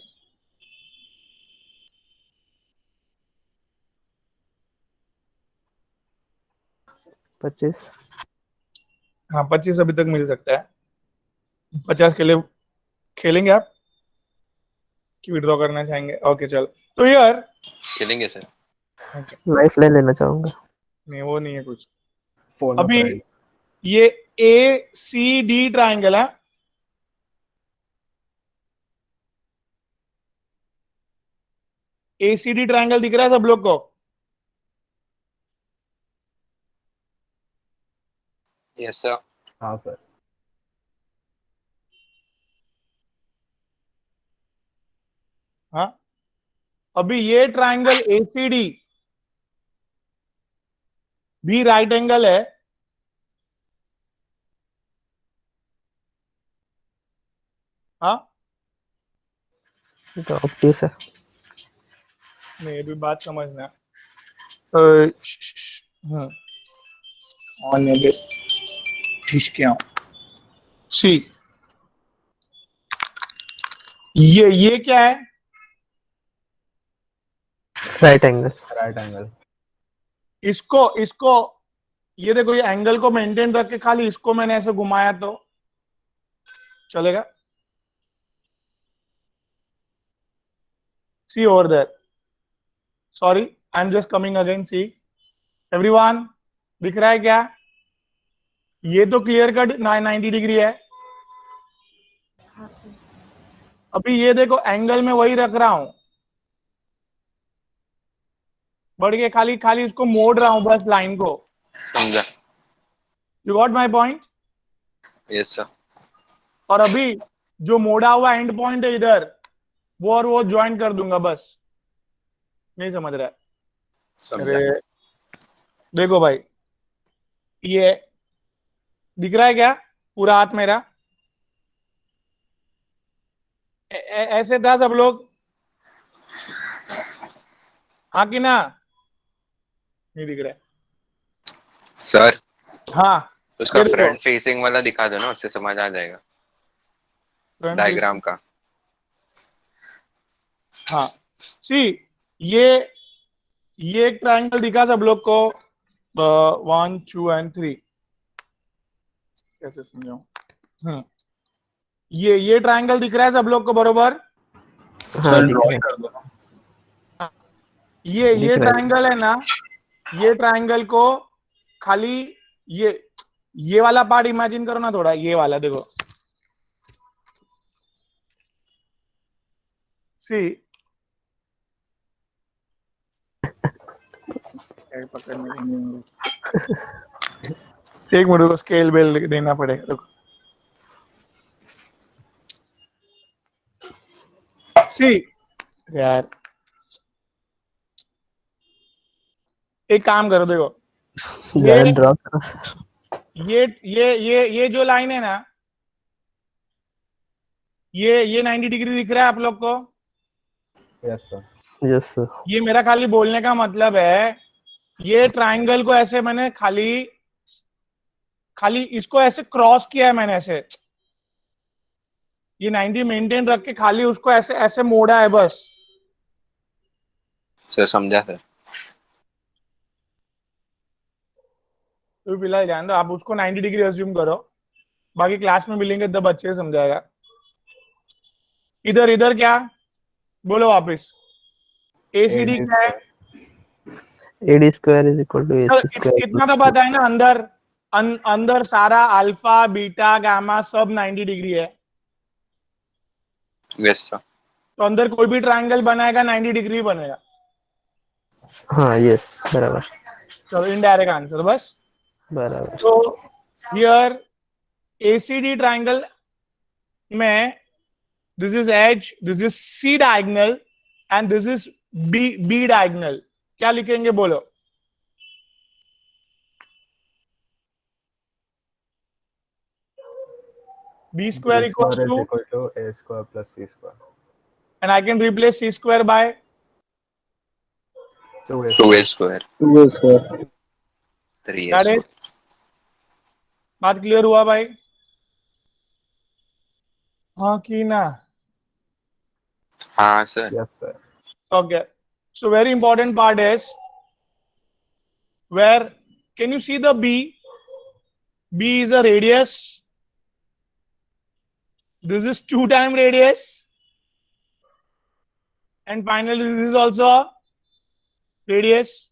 Speaker 6: पच्चीस.
Speaker 1: हाँ 25 अभी तक मिल सकता है. 50 के लिए खेलेंगे आप कि विड्रॉ करना चाहेंगे? ओके चलो. तो यार
Speaker 5: खेलेंगे सर.
Speaker 6: लाइफ लाइन लेना चाहूंगा.
Speaker 1: नहीं वो नहीं है कुछ.
Speaker 4: Phone
Speaker 1: अभी
Speaker 4: friend.
Speaker 1: ये ए सी डी ट्राइंगल है. एसीडी ट्राइंगल दिख रहा है सब लोग को?
Speaker 5: Yes sir.
Speaker 4: हाँ सर.
Speaker 1: हाँ. अभी ये ट्राइंगल एसीडी भी राइट एंगल है. हाँ
Speaker 6: तो ऑब्वियस है.
Speaker 1: नहीं, ये भी बात समझना. ऑन क्या सी, ये क्या है?
Speaker 6: Right angle.
Speaker 4: Right angle.
Speaker 1: इसको ये देखो, ये एंगल को मेंटेन रख के खाली इसको मैंने ऐसे घुमाया तो चलेगा? See over there. Sorry, I am just coming again. See everyone, दिख रहा है क्या? ये तो क्लियर कट 90 डिग्री है. अभी ये देखो, एंगल में वही रख रहा हूं, बढ़ के खाली उसको मोड़ रहा हूं बस, लाइन को.
Speaker 5: समझा.
Speaker 1: You got my point?
Speaker 5: Yes sir.
Speaker 1: और अभी जो मोड़ा हुआ एंड पॉइंट है इधर, वो और वो ज्वाइन कर दूंगा बस. नहीं समझ रहा है?
Speaker 5: समझा.
Speaker 1: अरे देखो भाई, ये दिख रहा है क्या पूरा हाथ मेरा? ऐसे था सब लोग? हाँ कि ना? नहीं दिख रहा है
Speaker 5: सर
Speaker 1: हाँ.
Speaker 5: उसका
Speaker 1: ये देखो,
Speaker 5: फ्रंट फेसिंग वाला दिखा दो ना, उससे समझ आ जाएगा
Speaker 1: front
Speaker 5: डायग्राम का.
Speaker 1: face- हाँ. सी ये एक ट्रायंगल दिखा सब लोग को? 1 2 and 3 कैसे समझाऊं? ये ट्रायंगल दिख रहा है सब लोग को बरोबर?
Speaker 6: हाँ
Speaker 2: सर
Speaker 6: दिख
Speaker 2: ड्रॉ
Speaker 6: रहा
Speaker 2: कर दो ना.
Speaker 1: ये
Speaker 6: दिख रहा है।
Speaker 1: ट्रायंगल है ना, ये ट्रायंगल को खाली ये वाला पार्ट इमेजिन करो ना थोड़ा, ये वाला देखो, सी एक मिनट को स्केल बेल देना पड़ेगा, रुको। सी यार एक काम करो, देखो
Speaker 6: है।
Speaker 1: ये
Speaker 6: ज़्यादा ड्रॉ करो।
Speaker 1: ये जो लाइन है ना, ये 90 डिग्री दिख रहा है आप लोग को?
Speaker 4: Yes sir.
Speaker 6: Yes sir.
Speaker 1: ये मेरा खाली बोलने का मतलब है, ये ट्रायंगल को ऐसे मैंने खाली इसको ऐसे क्रॉस किया है मैंने, ऐसे ये 90 मेंटेन रख के खाली उसको ऐसे ऐसे मोड़ा है बस।
Speaker 5: सर समझा सर.
Speaker 1: तो फिलहाल ध्यान दो, आप उसको 90 डिग्री अज्यूम करो, बाकी क्लास में मिलेंगे तब अच्छे से समझाएगा। इधर इधर क्या बोलो वापिस, एसीडी
Speaker 4: AD
Speaker 1: क्या है?
Speaker 6: AD square is equal to AC square
Speaker 1: इतना तो पता है ना, अंदर सारा अल्फा बीटा गामा सब 90 डिग्री है,
Speaker 5: यस सर.
Speaker 1: तो अंदर कोई भी ट्रायंगल बनाएगा 90 डिग्री बनेगा।
Speaker 6: हाँ यस बराबर
Speaker 1: चलो इनडायरेक्ट आंसर बस।
Speaker 6: बराबर।
Speaker 1: तो हियर एसीडी ट्रायंगल में this is edge, this is C diagonal and this is B diagonal, क्या लिखेंगे बोलो? b square
Speaker 4: B
Speaker 1: equals
Speaker 4: square is
Speaker 1: to,
Speaker 4: equal to A square plus C square.
Speaker 1: and I can replace c square by
Speaker 4: 2A
Speaker 5: 2a
Speaker 4: square.
Speaker 5: square,
Speaker 3: 2A square.
Speaker 5: 3a
Speaker 1: that is,
Speaker 5: square.
Speaker 1: बात clear हुआ भाई? हाँ कि ना?
Speaker 5: हाँ sir.
Speaker 4: Yes sir.
Speaker 1: Okay, so very important part is where, can you see the b is a radius, this is 2 time radius, and finally this is also a radius.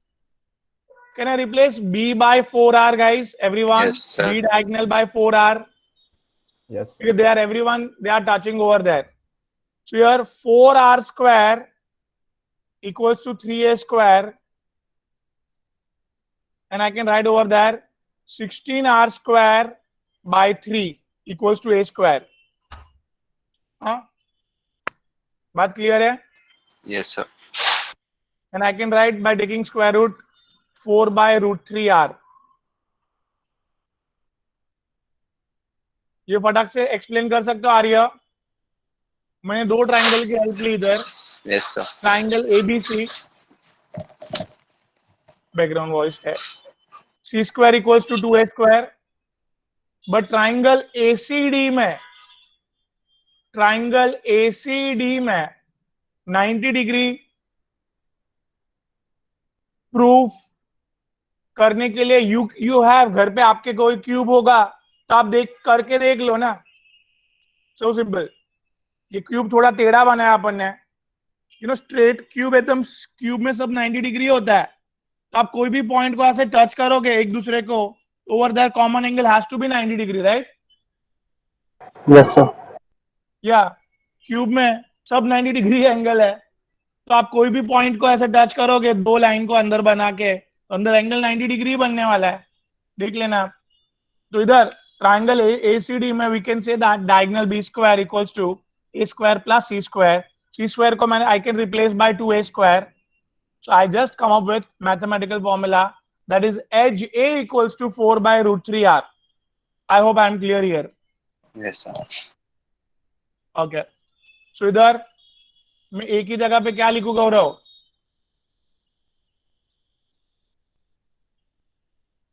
Speaker 1: Can I replace b by 4r guys, everyone?
Speaker 5: Yes, sir.
Speaker 1: B diagonal by 4r,
Speaker 4: Yes sir.
Speaker 1: because they are everyone, they are touching over there. So here 4r square equals to 3a square, and I can write over there 16r square by 3 equals to a square. हाँ, बात clear है?
Speaker 5: Yes sir.
Speaker 1: And I can write by taking square root 4 by root 3r. ये फटाक से explain कर सकते हो आर्य? मैंने दो ट्राइंगल की हेल्प ली इधर,
Speaker 5: Yes sir.
Speaker 1: Triangle ABC, background voice है, c square equals to 2a square, but triangle ACD में, ट्राइंगल एसीडी में 90 डिग्री प्रूफ करने के लिए यू हैव, घर पे आपके कोई क्यूब होगा तो आप करके देख लो ना, सो सिंपल। ये क्यूब थोड़ा टेढ़ा बनाया अपन ने, स्ट्रेट क्यूब एकदम, क्यूब में सब 90 डिग्री होता है, तो आप कोई भी पॉइंट को ऐसे टच करोगे एक दूसरे को, over that common angle has to be 90 degree, right?
Speaker 3: Yes sir.
Speaker 1: या क्यूब में सब 90 डिग्री एंगल है, तो आप कोई भी पॉइंट को ऐसे टच करोगे, दो लाइन को अंदर बना के, अंदर एंगल 90 डिग्री बनने वाला है, देख लेना। तो इधर ट्राइंगल एसीडी में we can say that diagonal B square equals to A square plus C square. C square को मैंने I can replace by 2a square, so I just come up with mathematical formula that is edge a equals to 4 by root 3r. I hope I am clear here.
Speaker 5: Yes sir.
Speaker 1: Okay, so इधर मैं एक ही जगह पे क्या लिखूं गौरव?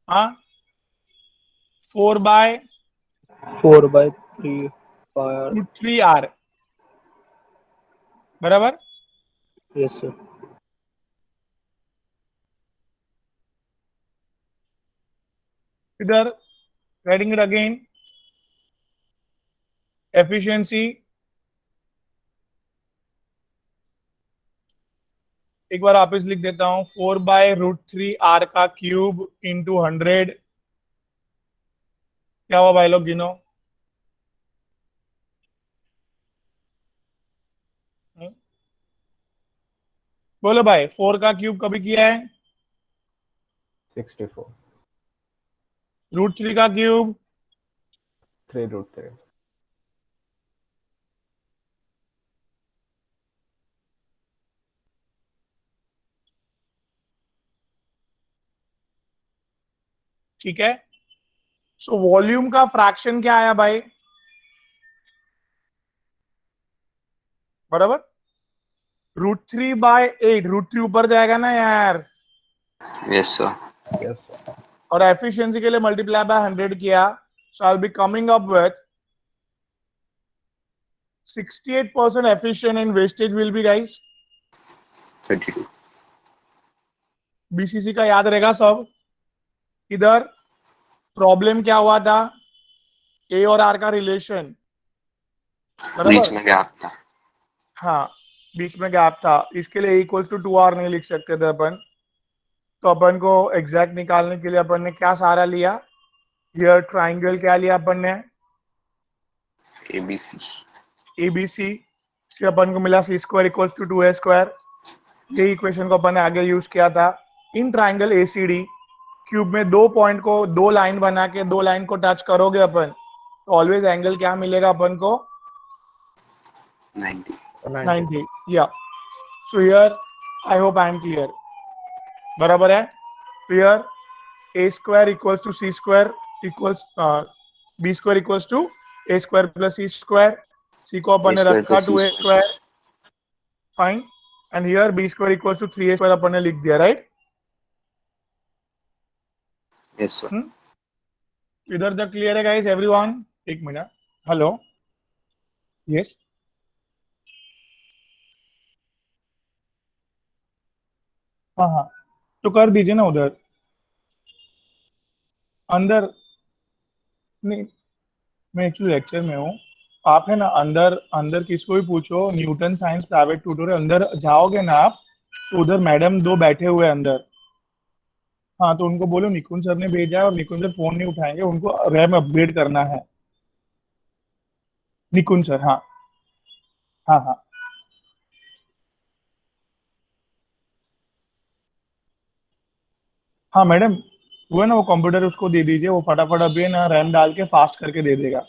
Speaker 1: हाँ, 4 by
Speaker 3: 4 by 3 by.
Speaker 1: root 3r, बराबर?
Speaker 3: Yes sir.
Speaker 1: इधर writing it again, एफिशिएंसी एक बार वापस लिख देता हूं, 4/√3 r का क्यूब इंटू 100 क्या हुआ भाई लोग गिनो। बोलो भाई 4 का क्यूब कभी किया है?
Speaker 4: 64
Speaker 1: √3 का क्यूब
Speaker 4: 3√3
Speaker 1: ठीक है। सो वॉल्यूम का फ्रैक्शन क्या आया भाई? बराबर √3/8, √3 ऊपर जाएगा ना यार,
Speaker 5: यस सर।
Speaker 4: yes sir.
Speaker 1: और एफिशिएंसी के लिए मल्टीप्लाई बाय 100 किया, so I will be coming up with 68% efficient and wastage will be guys
Speaker 5: 32
Speaker 1: BCC का याद रहेगा सब। इधर प्रॉब्लम क्या हुआ था? ए और आर का रिलेशन,
Speaker 5: बीच में गैप था।
Speaker 1: हाँ बीच में गैप था, इसके लिए इक्वल्स टू 2r नहीं लिख सकते थे अपन, तो अपन को एग्जैक्ट निकालने के लिए अपन ने क्या सहारा लिया? हियर ट्राइंगल क्या लिया अपन ने?
Speaker 5: एबीसी
Speaker 1: एबीसी से अपन को मिला c² इक्वल्स टू 2a²। ये इक्वेशन को अपन ने आगे यूज किया था। इन ट्राइंगल एसीडी क्यूब में दो पॉइंट को, दो लाइन बना के दो लाइन को टच करोगे अपन, तो ऑलवेज एंगल क्या मिलेगा अपन को? 90। या so here I hope I am clear, बराबर है। Here a² equals to c² equals b² equals to a² plus c², c को अपन ने रखा 2a², fine, and here b² equals to 3a² अपन ने लिख दिया, राइट?
Speaker 5: Yes sir.
Speaker 1: इधर तक क्लियर है गाइस एवरीवन? एक मिनट, हेलो, यस हाँ हाँ, तो कर दीजिए ना उधर अंदर। नहीं, मैं एक्चुअली लेक्चर में हूँ, आप है ना अंदर, अंदर किसको भी पूछो, न्यूटन साइंस प्राइवेट ट्यूटोरियल अंदर जाओगे ना आप, तो उधर मैडम दो बैठे हुए हैं अंदर। हाँ तो उनको बोलो निकुंज सर ने भेजा है और निकुंज सर फोन नहीं उठाएंगे, उनको रैम अपग्रेड करना है। निकुंज सर, हाँ हाँ हाँ हाँ मैडम, वो है ना, वो कंप्यूटर उसको दे दीजिए, वो फटाफट अभी है ना रैम डाल के फास्ट करके दे देगा,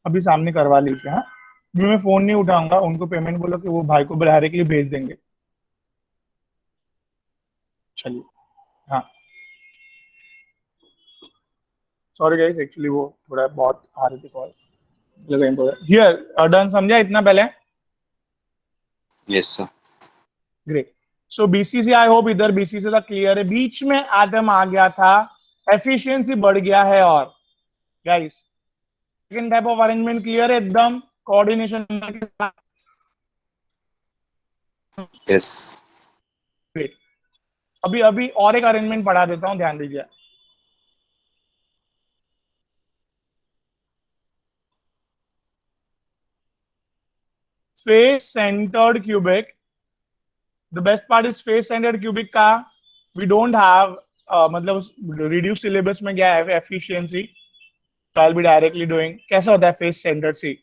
Speaker 1: अभी सामने करवा लीजिए। हाँ मैं फोन नहीं उठाऊंगा, उनको पेमेंट बोलो कि वो भाई को डायरेक्टली भेज देंगे। चलिए, हाँ सॉरी गाइस, एक्चुअली वो थोड़ा बहुत आ रही थी कॉल, लगा इम्पोर्टेंट। हियर डन, समझा इतना पहले?
Speaker 5: Yes sir.
Speaker 1: Great. So BCC, I hope इधर बीसीसी तक क्लियर है। बीच में एटम आ गया था, एफिशिएंसी बढ़ गया है, और guys second type of arrangement clear है एकदम, कोऑर्डिनेशन के साथ।
Speaker 5: Yes
Speaker 1: great. अभी अभी और एक अरेंजमेंट पढ़ा देता हूं, ध्यान दीजिए। Face centred cubic, the best part is face centred cubic का वी डोंट हैव, मतलब रिड्यूस सिलेबस में क्या है एफिशिएंसी, तो आई विल बी डायरेक्टली डूइंग। कैसा होता है फेस सेंटर्ड? सी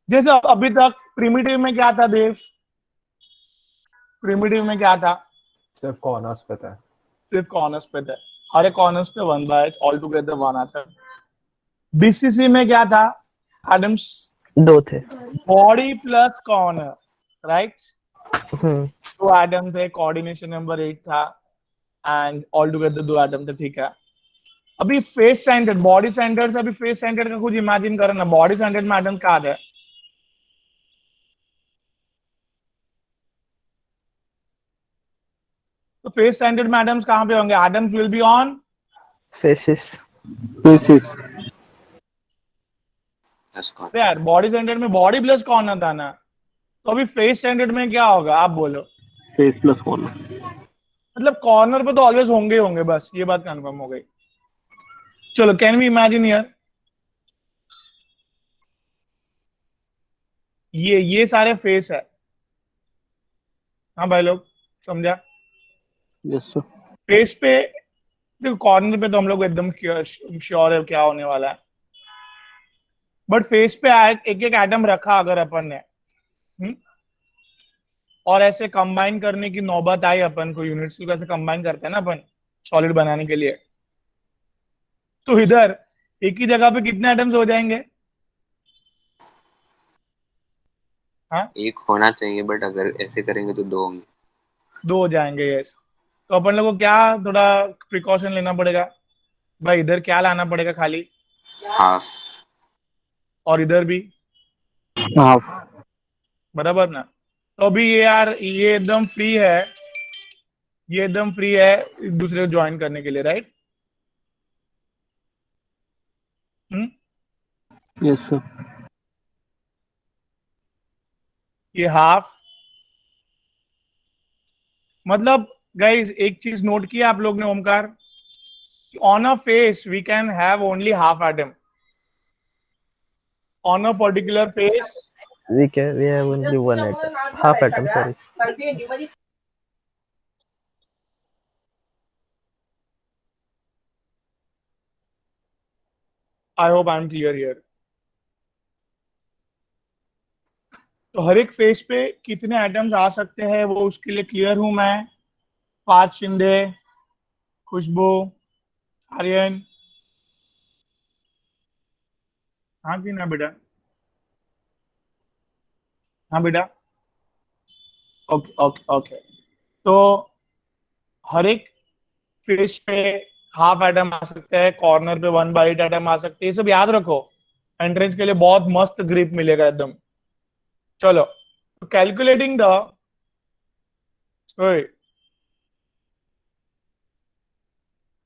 Speaker 1: जैसे अभी तक प्रिमिटिव में क्या था देव? प्रिमिटिव में क्या था?
Speaker 4: सिर्फ कॉर्नर्स पे था।
Speaker 1: सिर्फ कॉर्नर्स पे थे, हर एक कॉर्नर्स पे 1/h ऑल टुगेदर 1 आता है। बीसीसी में क्या था एडम्स?
Speaker 6: 2 थे।
Speaker 1: Body plus corner, right?
Speaker 6: Hmm,
Speaker 1: 2 atom थे, कोऑर्डिनेशन नंबर 8 था, एंड ऑल टुगेदर 2 एटम थे, ठीक है। अभी फेस सेंटर्ड, बॉडी सेंटर्ड से अभी फेस सेंटर्ड का कुछ इमेजिन करो ना, बॉडी सेंटर्ड में एटम्स कहाँ थे? तो फेस सेंटर्ड में एटम्स कहां पे होंगे? Atoms will be on
Speaker 6: faces.
Speaker 1: यार बॉडी सेंटर्ड में बॉडी प्लस कॉर्नर था ना, तो अभी फेस सेंटर्ड में क्या होगा आप बोलो?
Speaker 3: Face plus corner.
Speaker 1: मतलब कॉर्नर पे तो ऑलवेज होंगे ही होंगे, बस ये बात कंफर्म हो गई। चलो कैन वी इमेजिन हियर, ये सारे फेस है। हाँ भाई लोग, समझा?
Speaker 3: Yes sir.
Speaker 1: फेस पे देखो, कॉर्नर पे तो हम लोग एकदम श्योर है क्या होने वाला है, बट फेस पे एक एक एटम रखा अगर अपन ने, और ऐसे कंबाइन करने की नौबत आई अपन को, यूनिट्स को कैसे कंबाइन करते हैं ना अपन सॉलिड बनाने के लिए, तो इधर एक ही जगह पे कितने एटम्स हो जाएंगे? हाँ,
Speaker 5: एक होना चाहिए, बट अगर ऐसे करेंगे तो दो होंगे।
Speaker 1: 2 हो जाएंगे। यस, तो अपन लोग को क्या थोड़ा प्रिकॉशन लेना पड़ेगा भाई, इधर क्या लाना पड़ेगा खाली,
Speaker 5: हाफ।
Speaker 1: और इधर भी
Speaker 3: हाफ।
Speaker 1: बराबर ना? तो अभी ये यार ये एकदम फ्री है, ये एकदम फ्री है एक दूसरे को ज्वाइन करने के लिए, राइट?
Speaker 3: Yes sir.
Speaker 1: ये हाफ, मतलब गाइस एक चीज नोट किया आप लोग ने Omkar, on a face we can have only half atom, on a particular face
Speaker 6: we have only one atom, half atom, sorry.
Speaker 1: I hope I am clear here. तो हर एक फेस पे कितने एटम्स आ सकते हैं वो उसके लिए क्लियर हूं मैं। पार्थ शिंदे, खुशबू, आर्यन, हाँ कि ना बेटा? हाँ बेटा, ओके ओके ओके। तो हर एक फेस पे हाफ एटम आ सकते हैं, कॉर्नर पे 1/8 एटम आ सकते हैं, ये सब याद रखो, एंट्रेंस के लिए बहुत मस्त ग्रिप मिलेगा एकदम। चलो, calculating the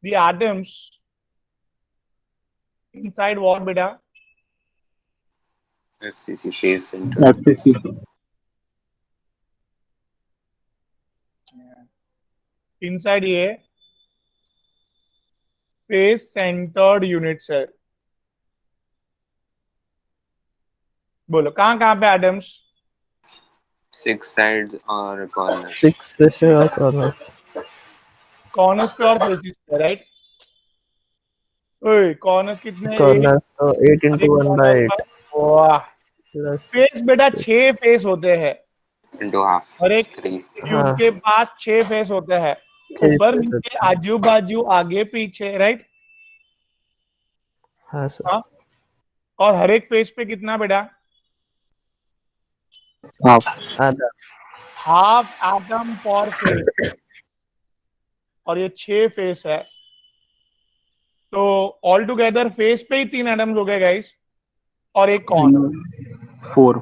Speaker 1: atoms inside what बेटा?
Speaker 5: FCC phase center.
Speaker 3: FCC.
Speaker 1: Inside ये फेस सेंटर्ड यूनिट है। बोलो कहां कहां पे एटम्स?
Speaker 5: 6 sides और corner.
Speaker 6: 6 faces और corners.
Speaker 1: कॉर्नर्स पे और फेसेस पे, राइट? ओए कॉर्नर्स कितने हैं?
Speaker 6: Corners तो 8 into 1/8
Speaker 1: वाह,
Speaker 6: plus
Speaker 1: फेस बेटा 6 फेस होते हैं,
Speaker 5: Into half.
Speaker 1: और एक
Speaker 5: 3.
Speaker 1: क्यूब के पास 6 फेस होते हैं,
Speaker 6: छह
Speaker 1: ऊपर
Speaker 6: face
Speaker 1: नीचे आजू बाजू आगे पीछे, राइट?
Speaker 6: हाँ सर।
Speaker 1: हाँ, और हर एक फेस पे कितना बेटा?
Speaker 3: हाफ।
Speaker 6: आधा।
Speaker 1: हाफ एटम पर फेस, और ये 6 फेस है, तो ऑल टुगेदर फेस पे ही 3 एटम्स हो गए गाइस, और एक कॉर्नर।
Speaker 3: 4।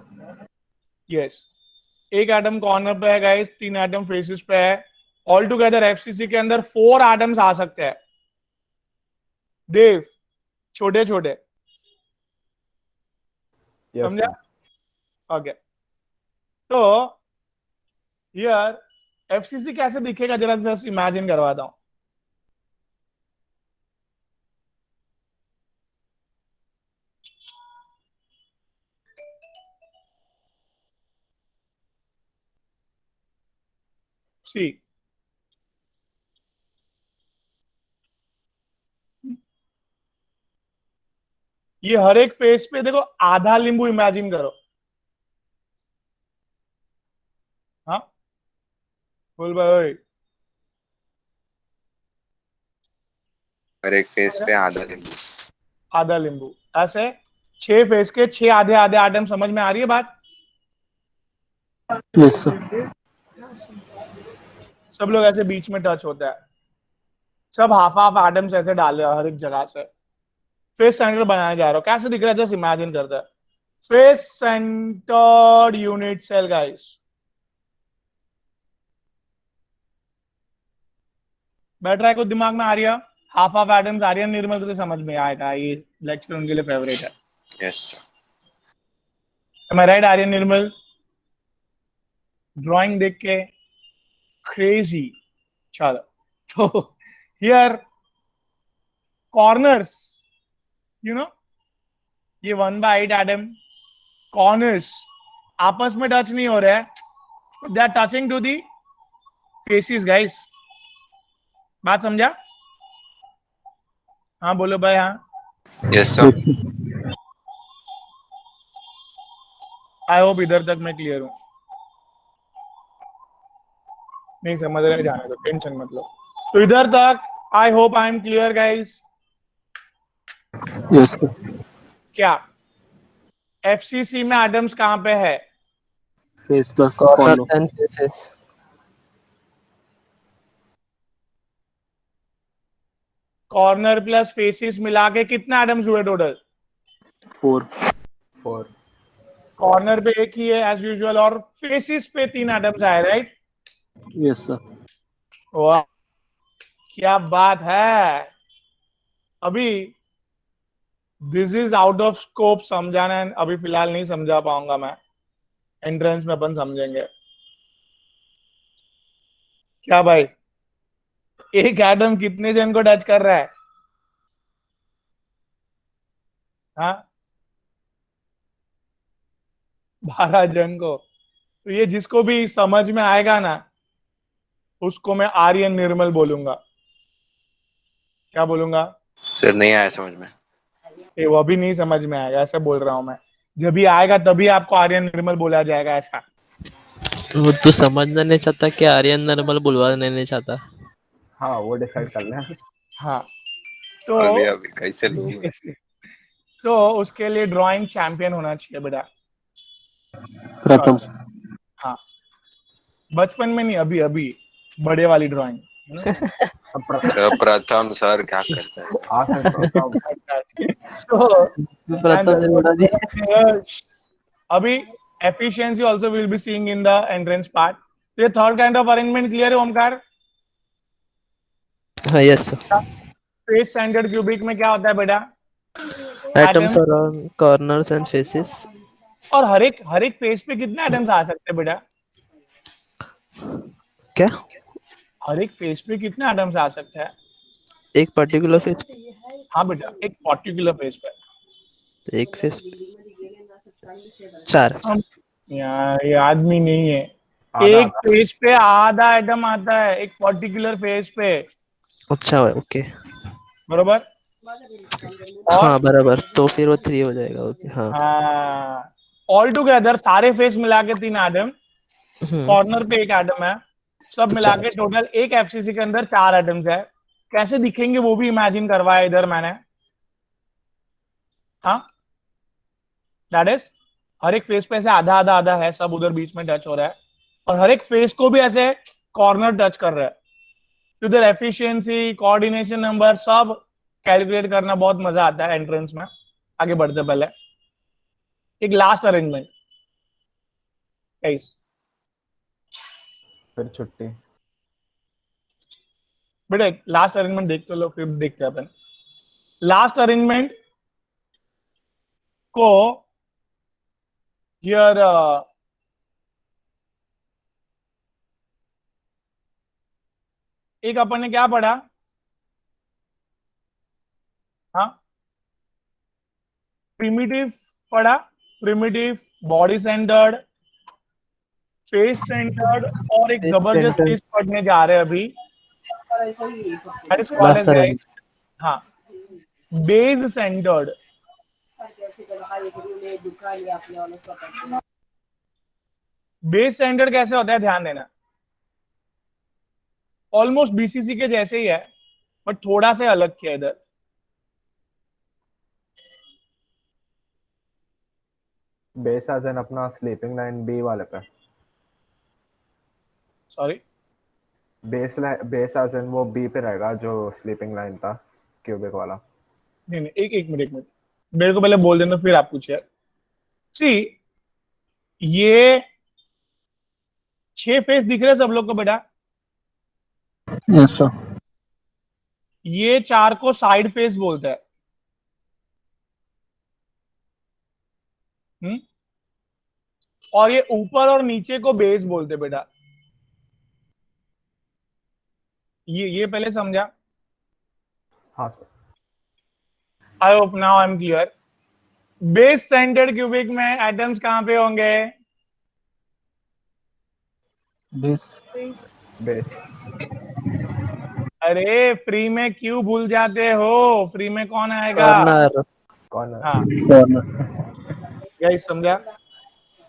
Speaker 1: यस, एक एटम कॉर्नर पे है गाइस, 3 एटम फेसेस पे है, ऑल टुगेदर एफसीसी के अंदर 4 एटम्स आ सकते हैं देव, छोटे छोटे,
Speaker 4: Yes,
Speaker 1: समझा?
Speaker 4: sir.
Speaker 1: ओके, तो यार एफसीसी कैसे दिखेगा जरा जस्ट इमेजिन करवाता हूं। सी, ये हर एक फेस पे देखो आधा नींबू इमेजिन करो। हाँ बोल भाई।
Speaker 5: हर एक फेस पे आधा नींबू.
Speaker 1: आधा नींबू, ऐसे 6 फेस के 6 आधे आधे आइटम, समझ में आ रही है बात?
Speaker 3: Yes sir.
Speaker 1: सब लोग ऐसे बीच में टच होता है, सब हाफ हाफ आइटम्स ऐसे डाल रहे हो हर एक जगह से, फेस सेंटर बनाया जा रहा हो, कैसे दिख रहा है जस्ट इमेजिन करता है। Face centred unit cell guys, बैठ रहा है कुछ दिमाग में? आ रही है हाफ हाफ एटम्स आ रही है? निर्मल को तो समझ में आएगा, ये लेक्चर उनके लिए फेवरेट है।
Speaker 5: Yes, sir.
Speaker 1: Am I right, Aryan Nirmal? Drawing देख के क्रेजी। चलो, तो हियर कॉर्नर्स, यू नो, ये 1/8 एटम, कॉर्नर्स आपस में टच नहीं हो रहे हैं, they are touching to the faces guys. बात समझा? हाँ बोलो भाई। हाँ
Speaker 5: यस सर।
Speaker 1: आई होप इधर तक मैं क्लियर हूँ। नहीं समझ रहे जाने दो, टेंशन मत लो। तो इधर तक आई hope I am clear guys.
Speaker 3: Yes sir.
Speaker 1: क्या एफसीसी में एटम्स कहाँ पे है?
Speaker 3: Face plus
Speaker 6: corner
Speaker 3: corner.
Speaker 6: And faces.
Speaker 1: Corner plus faces मिला के कितने एटम्स हुए टोटल?
Speaker 3: 4।
Speaker 4: 4।
Speaker 1: कॉर्नर पे एक ही है एज यूजुअल, और फेसिस पे 3 एटम्स आए, राइट?
Speaker 3: Yes sir.
Speaker 1: वाह क्या बात है। अभी this is out of scope समझाना है, अभी फिलहाल नहीं समझा पाऊंगा मैं, एंट्रेंस में अपन समझेंगे। क्या भाई, एक एटम कितने जन को टच कर रहा है? हाँ 12 जन को। तो ये जिसको भी समझ में आएगा ना, उसको मैं आर्यन निर्मल बोलूंगा। क्या बोलूंगा?
Speaker 5: सर नहीं आया समझ में।
Speaker 1: ये वो भी नहीं समझ में आएगा, ऐसा बोल रहा हूं मैं। जब भी आएगा तभी आपको आर्यन निर्मल बोला जाएगा, ऐसा।
Speaker 6: वो तो समझना नहीं चाहता कि आर्यन नर्मल बुलवाना नहीं चाहता।
Speaker 4: हाँ वो डिसाइड कर लें।
Speaker 1: हाँ तो
Speaker 5: अभी अभी कैसे लूंगी मैं।
Speaker 1: तो उसके लिए ड्राइंग चैंपियन होना चाहिए बेटा।
Speaker 3: प्रथम।
Speaker 1: हाँ बचपन में नहीं, अभी अभी बड़े वाली ड्राइंग है ना।
Speaker 5: सर प्रथम सर क्या करता है?
Speaker 4: आसन प्रथम।
Speaker 1: तो
Speaker 6: प्रथम ने बोला दी।
Speaker 1: अभी efficiency also will be seeing in the entrance part. तो ये third kind of arrangement clear है ओमकार?
Speaker 6: हाँ यस।
Speaker 1: फेस सेंटर्ड क्यूबिक में क्या होता है बेटा?
Speaker 6: Atoms around corners and faces.
Speaker 1: और हर एक फेस पे कितने एटम्स आ सकते हैं बेटा?
Speaker 6: क्या?
Speaker 1: हर एक फेस पे कितने एटम्स आ सकते हैं?
Speaker 6: एक पर्टिकुलर फेस।
Speaker 1: हाँ बेटा, एक पर्टिकुलर फेस पे।
Speaker 6: तो एक फेस 4।
Speaker 1: हम यार ये आदमी नहीं है।
Speaker 4: आधा
Speaker 1: एक
Speaker 4: आधा।
Speaker 1: फेस पे आधा एटम आता है, एक पर्टिकुलर फेस पे।
Speaker 6: अच्छा ओके।
Speaker 1: बरोबर? और
Speaker 6: हाँ बराबर, तो फिर वो 3 हो जाएगा। ओके हाँ।
Speaker 1: हाँ ऑल टुगेदर सारे फेस मिला के 3 एटम, कॉर्नर पे एक एटम है, सब
Speaker 6: तो
Speaker 1: मिला
Speaker 6: 4।
Speaker 1: के टोटल एक एफसीसी के अंदर 4 एटम्स है। कैसे दिखेंगे वो भी इमेजिन करवाया इधर मैंने। हाँ दैट इज हर एक फेस पे ऐसे आधा आधा आधा है, सब उधर बीच में टच हो रहा है, और हर एक फेस को भी ऐसे कॉर्नर टच कर रहा है। तो उधर एफिशिएंसी, कोऑर्डिनेशन नंबर सब कैलकुलेट करना बहुत मजा आता है एंट्रेंस में। आगे बढ़ते पहले एक लास्ट अरेंजमेंट गाइस।
Speaker 4: फिर छुट्टी।
Speaker 1: बेटा लास्ट अरेंजमेंट देखते लो, फिर देखते हैं अपन। लास्ट अरेंजमेंट को हियर एक अपन ने क्या पढ़ा? हाँ प्रिमिटिव पढ़ा, primitive, body centred, face centred, और एक
Speaker 6: फेस
Speaker 1: जबरदस्त
Speaker 6: सेंटर
Speaker 1: चीज पढ़ने जा रहे हैं अभी। That is called as
Speaker 6: last arrange.
Speaker 1: Guys, हाँ बेस सेंटर्ड। बेस सेंटर्ड कैसे होता है ध्यान देना। ऑलमोस्ट बीसीसी के जैसे ही है, बट थोड़ा सा अलग किया इधर।
Speaker 4: बेस एज एन अपना स्लीपिंग लाइन बी वाले पे।
Speaker 1: सॉरी
Speaker 4: बेस एज एन वो बी पे रहेगा जो स्लीपिंग लाइन था क्यूबिक वाला।
Speaker 1: नहीं नहीं, एक मिनट मेरे को पहले बोल देना, फिर आप पूछिए। सी ये 6 फेस दिख रहे हैं सब लोग को बेटा?
Speaker 3: Yes sir.
Speaker 1: ये 4 को साइड फेस बोलते हैं। हम्म और ये ऊपर और नीचे को बेस बोलते हैं बेटा। ये पहले समझा?
Speaker 4: हाँ sir.
Speaker 1: I hope now I am clear. Base centred cubic में एटम्स कहां पे होंगे?
Speaker 6: बेस
Speaker 4: बेस
Speaker 1: अरे फ्री में क्यों भूल जाते हो? फ्री में कौन आएगा?
Speaker 6: कॉर्नर
Speaker 4: कॉर्नर
Speaker 1: हाँ, गाइस समझा?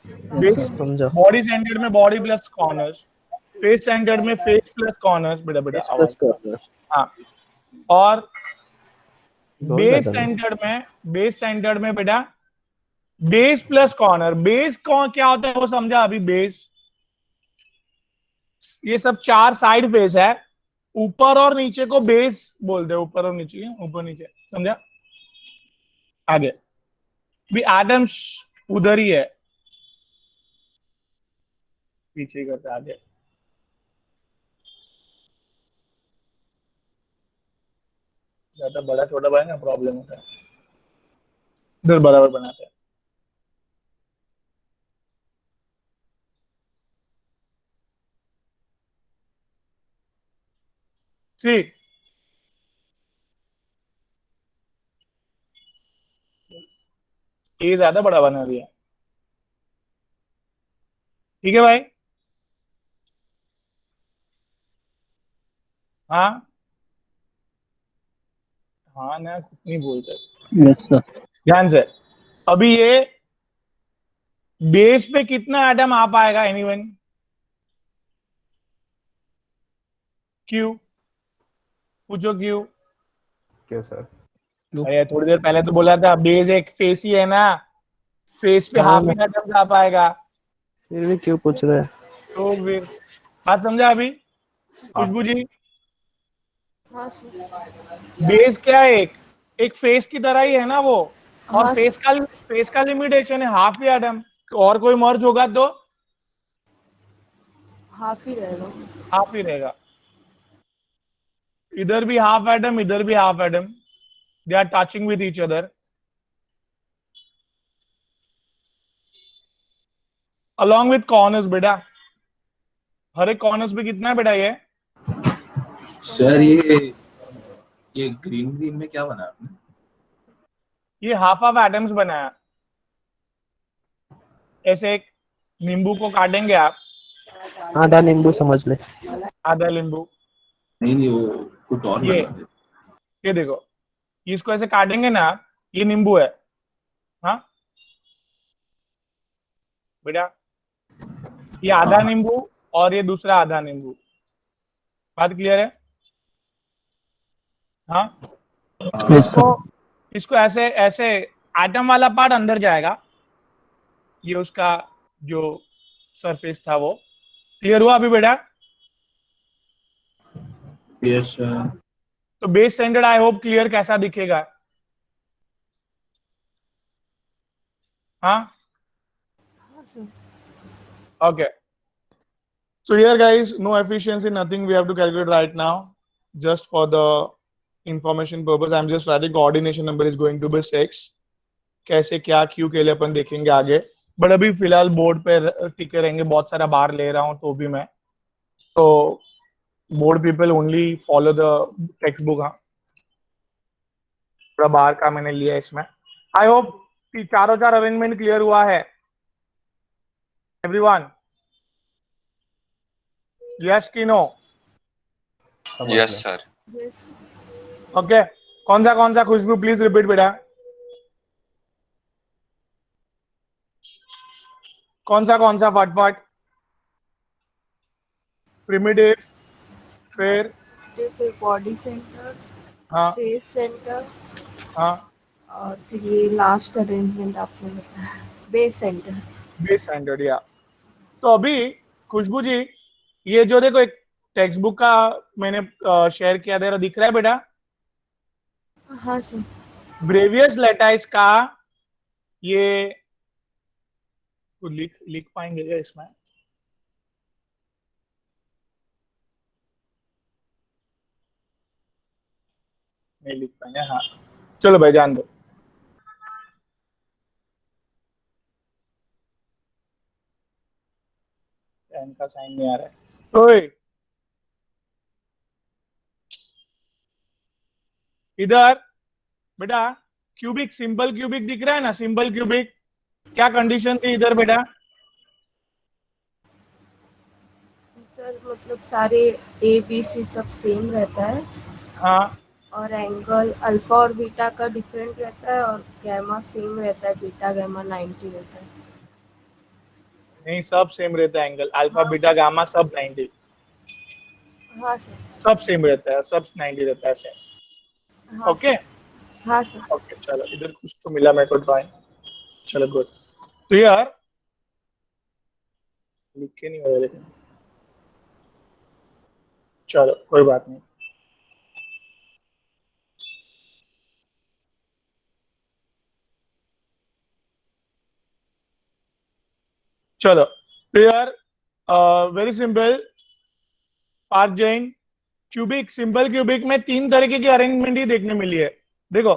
Speaker 1: बेस
Speaker 6: समझो।
Speaker 1: बॉडी सेंटर्ड में body plus corners, face centered में फेस प्लस कॉर्नर्स। बेटा बेटा
Speaker 6: बेस
Speaker 1: आवाज।
Speaker 6: प्लस कॉर्नर
Speaker 1: हाँ, और
Speaker 6: बोल रहा था मैं।
Speaker 1: बेस सेंटर्ड में बेटा बेस प्लस कॉर्नर। बेस कौन क्या होता है वो समझा अभी? बेस, ये सब चार साइड फेस है, ऊपर और नीचे को बेस बोलते हैं। ऊपर और नीचे, ऊपर नीचे, समझा? आगे भी एटम्स उधर ही है, पीछे करते आगे। ज्यादा बड़ा छोटा बना ना प्रॉब्लम होता है, इधर बराबर बनाते हैं। ठीक, ये ज्यादा बड़ा बना दिया। ठीक है भाई? हाँ हाँ ना, कुछ नहीं बोलते ध्यान से। अभी ये बेस पे कितना एटम आ पाएगा एनीवन? क्यू, पूछो क्यू।
Speaker 4: क्यों सर?
Speaker 1: अरे थोड़ी देर पहले तो बोला था बेस एक फेस ही है ना, फेस पे
Speaker 6: हाँ
Speaker 1: हाफ
Speaker 6: ना,
Speaker 1: ही एटम आ पाएगा।
Speaker 6: फिर भी क्यों पूछ रहे हैं?
Speaker 1: तो फिर बात समझा अभी खुशबू जी?
Speaker 7: हाँ सर।
Speaker 1: बेस क्या है? एक फेस की तरह ही है ना वो, और
Speaker 7: हाँ सर।
Speaker 1: फेस का लिमिटेशन है हाफ ही एटम। और कोई मर्ज होगा तो
Speaker 7: हाफ ही रहेगा।
Speaker 1: हाफ ही रहेगा। इधर भी हाफ एटम, इधर भी half atom, they are touching with each other along with corners। बेटा हर एक कॉर्नर्स पे कितना है बेटा? ये
Speaker 2: सर ये ग्रीन ग्रीन में क्या बना आपने?
Speaker 1: ये हाफ ऑफ एटम्स बनाया। ऐसे एक नींबू को काटेंगे आप,
Speaker 6: आधा नींबू समझ ले।
Speaker 1: आधा नींबू,
Speaker 2: नहीं वो कुछ और
Speaker 1: ये
Speaker 2: बना दे।
Speaker 1: ये देखो, इसको ऐसे काटेंगे ना आप, ये नींबू है। हाँ बेटा, ये आधा नींबू और ये दूसरा आधा नींबू। बात क्लियर है? हाँ, इसको ऐसे ऐसे एटम वाला पार्ट अंदर जाएगा, ये उसका जो सरफेस था वो। क्लियर हुआ अभी बेटा?
Speaker 2: Yes sir.
Speaker 1: तो base centered I hope clear कैसा दिखेगा? हाँ
Speaker 7: हाँ sir.
Speaker 1: okay. So here guys, no efficiency, nothing we have to calculate right now. Just for the information purpose, I'm just writing coordination number is going to be 6. कैसे क्या Q के लिए अपन देखेंगे आगे, बट अभी फिलहाल बोर्ड पे टिके रहेंगे। बहुत सारा बार ले रहा हूँ तो भी मैं, तो board people only follow the text book. हाँ, थोड़ा बाहर का मैंने लिया इसमें। आई होप कि चारों चार अरेंजमेंट क्लियर हुआ है एवरीवन? यस कि no?
Speaker 5: Yes sir.
Speaker 7: Yes.
Speaker 1: Okay, कौन सा खुशबू प्लीज रिपीट बेटा। कौन सा फटफट। प्रिमिटिव, फिर
Speaker 7: फिर बॉडी सेंटर,
Speaker 1: हाँ
Speaker 7: फेस सेंटर,
Speaker 1: हाँ
Speaker 7: और फिर ये लास्ट अरेंजमेंट आपने बताया बेस सेंटर।
Speaker 1: बेस स्टैंडर्ड या। तो अभी खुशबू जी, ये जो देखो एक टेक्स्ट बुक का मैंने शेयर किया दे रहा, दिख रहा है बेटा?
Speaker 7: हाँ सर।
Speaker 1: ब्रेवियस लेटाइस का ये लिख पाएंगे क्या इसमें? नहीं लिख पाएंगे। हाँ चलो भाई जान दो। पेन का साइन नहीं आ रहा है। ओए इधर बेटा, क्यूबिक, सिंपल क्यूबिक दिख रहा है ना? सिंपल क्यूबिक, क्या कंडीशन थी इधर बेटा?
Speaker 7: सर मतलब सारे ए बी सी सब सेम रहता है
Speaker 1: हाँ,
Speaker 7: और एंगल अल्फा और बीटा का डिफरेंट रहता है और गैमा सेम रहता है, बीटा गैमा 90 रहता है।
Speaker 1: नहीं सब सेम रहता है, एंगल अल्फा बीटा गामा सब 90,
Speaker 7: हाँ सर।
Speaker 1: सब सेम रहता है, सब 90 रहता है सेम।
Speaker 7: हाँ
Speaker 1: ओके
Speaker 7: सर। हाँ सर।
Speaker 1: ओके, चलो इधर कुछ तो मिला मेरे को ड्राइंग। चलो गुड। तो यार लिख के नहीं हो रहा लेकिन चलो कोई बात नहीं। चलो तो यार very simple, Parth Jain, cubic, simple cubic में 3 तरीके की अरेंजमेंट ही देखने मिली है। देखो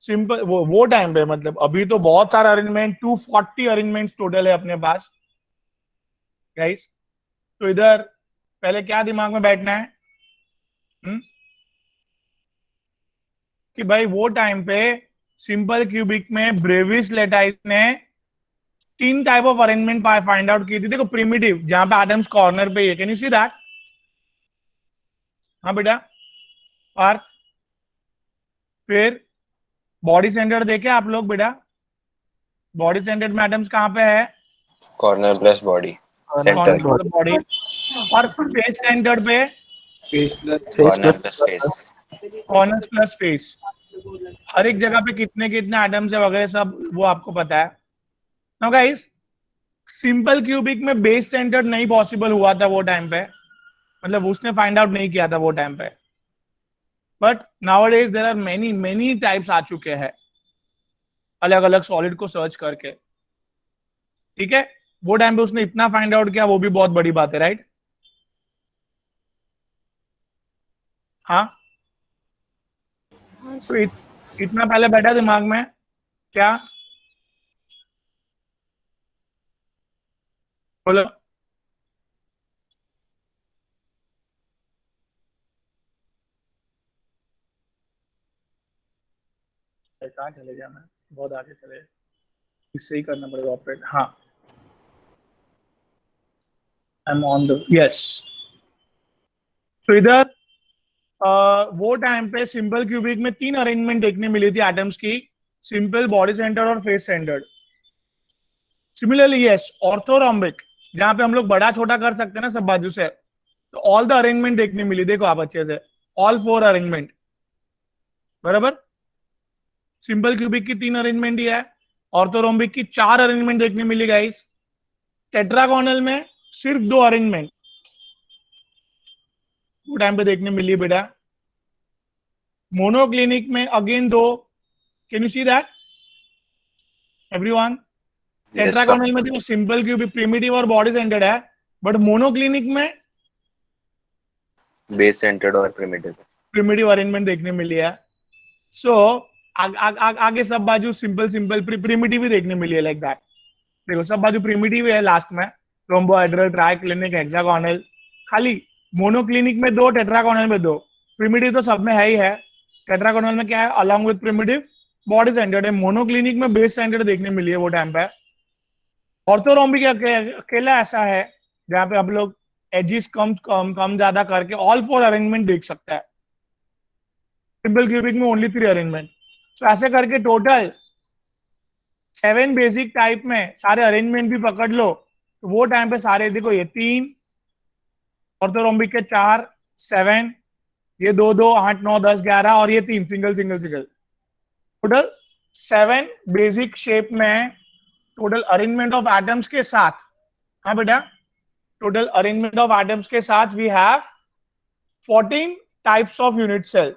Speaker 1: सिंपल वो टाइम पे मतलब अभी तो बहुत सारा अरेंजमेंट, 240 अरेंजमेंट्स टोटल है अपने पास गाइस। तो इधर पहले क्या दिमाग में बैठना है कि भाई वो टाइम पे सिंपल क्यूबिक में ब्रेविस लेटाइस ने 3 type of arrangement find out की थी। देखो प्रिमिटिव जहां पे एटम्स कॉर्नर पे है, कैन यू सी दैट? हाँ बेटा पार्थ। फिर बॉडी सेंटर्ड देखे आप लोग बेटा? बॉडी सेंटर्ड में एटम्स कहां पे है?
Speaker 5: Corner plus body
Speaker 1: corner
Speaker 5: center,
Speaker 1: मतलब बॉडी। और फेस सेंटर्ड पे
Speaker 5: corner plus face.
Speaker 1: Corners plus face. हर एक जगह पे कितने कितने एटम्स है वगैरह सब वो आपको पता है ना गाइस। सिंपल क्यूबिक में बेस सेंटर्ड नहीं पॉसिबल हुआ था वो टाइम पे, मतलब उसने फाइंड आउट नहीं किया था वो टाइम पे। But nowadays there are many many types आ चुके हैं अलग अलग सॉलिड को सर्च करके। ठीक है, वो टाइम पे उसने इतना फाइंड आउट किया, वो भी बहुत बड़ी बात है, राइट? हाँ
Speaker 7: हाँ
Speaker 1: तो
Speaker 7: सर।
Speaker 1: इतना पहले बैठा दिमाग में क्या? बोलो। कहाँ चले गया मैं? बहुत आगे चले, इससे ही करना पड़ेगा ऑपरेट। हाँ I am on the yes. तो इधर वो टाइम पे सिंपल क्यूबिक में 3 अरेंजमेंट देखने मिली थी एटम्स की, सिंपल, बॉडी सेंटर्ड और face centred. Similarly yes orthorhombic, जहां पे हम लोग बड़ा छोटा कर सकते हैं ना सब बाजू से, तो ऑल द अरेंजमेंट देखने मिली। देखो आप अच्छे से, ऑल 4 अरेंजमेंट बराबर। सिंपल क्यूबिक की 3 अरेंजमेंट ही है, ऑर्थोरोम्बिक की 4 अरेंजमेंट देखने मिली गाइस। टेट्रागोनल में सिर्फ 2 अरेंजमेंट वो टाइम पे देखने मिली बेटा। मोनोक्लिनिक में again 2, can you see that everyone?
Speaker 5: Yes sir,
Speaker 1: tetragonal में देखो सिंपल क्यूबिक, प्रिमिटिव और बॉडी सेंटर्ड है, बट मोनोक्लिनिक में
Speaker 5: बेस सेंटर्ड और प्रिमिटिव।
Speaker 1: प्रिमिटिव अरेंजमेंट देखने मिली है। सो आगे सब बाजू सिंपल सिंपल प्रिमिटिव ही देखने मिली है, लाइक दैट। देखो सब बाजू प्रिमिटिव है, लास्ट में रोम्बोहेड्रल, ट्राइक्लिनिक, हेक्सागोनल। खाली मोनोक्लिनिक में 2, टेट्रागोनल में 2। प्रिमिटिव तो सब में है ही है। टेट्रागोनल में क्या है? Along with primitive body centred है। मोनोक्लिनिक में बेस सेंटर्ड देखने मिली है वो टाइम पे। ऑर्थोरोम्बिक अकेला ऐसा है जहां पे आप लोग एजिस कम कम कम ज्यादा करके ऑल 4 अरेंजमेंट देख सकता है। सिंपल क्यूबिक में ओनली 3 अरेंजमेंट। सो ऐसे करके टोटल 7 बेसिक टाइप में सारे अरेंजमेंट भी पकड़ लो तो वो टाइम पे सारे देखो, ये 3 ऑर्थोरोम्बिक के 4 7, ये 2 2 8 9 10 11 और ये 3 single single single, total 7 basic shape में टोटल अरेंजमेंट ऑफ एटम्स के साथ। हाँ बेटा, टोटल अरेंजमेंट ऑफ एटम्स के साथ we have 14 types of unit cell.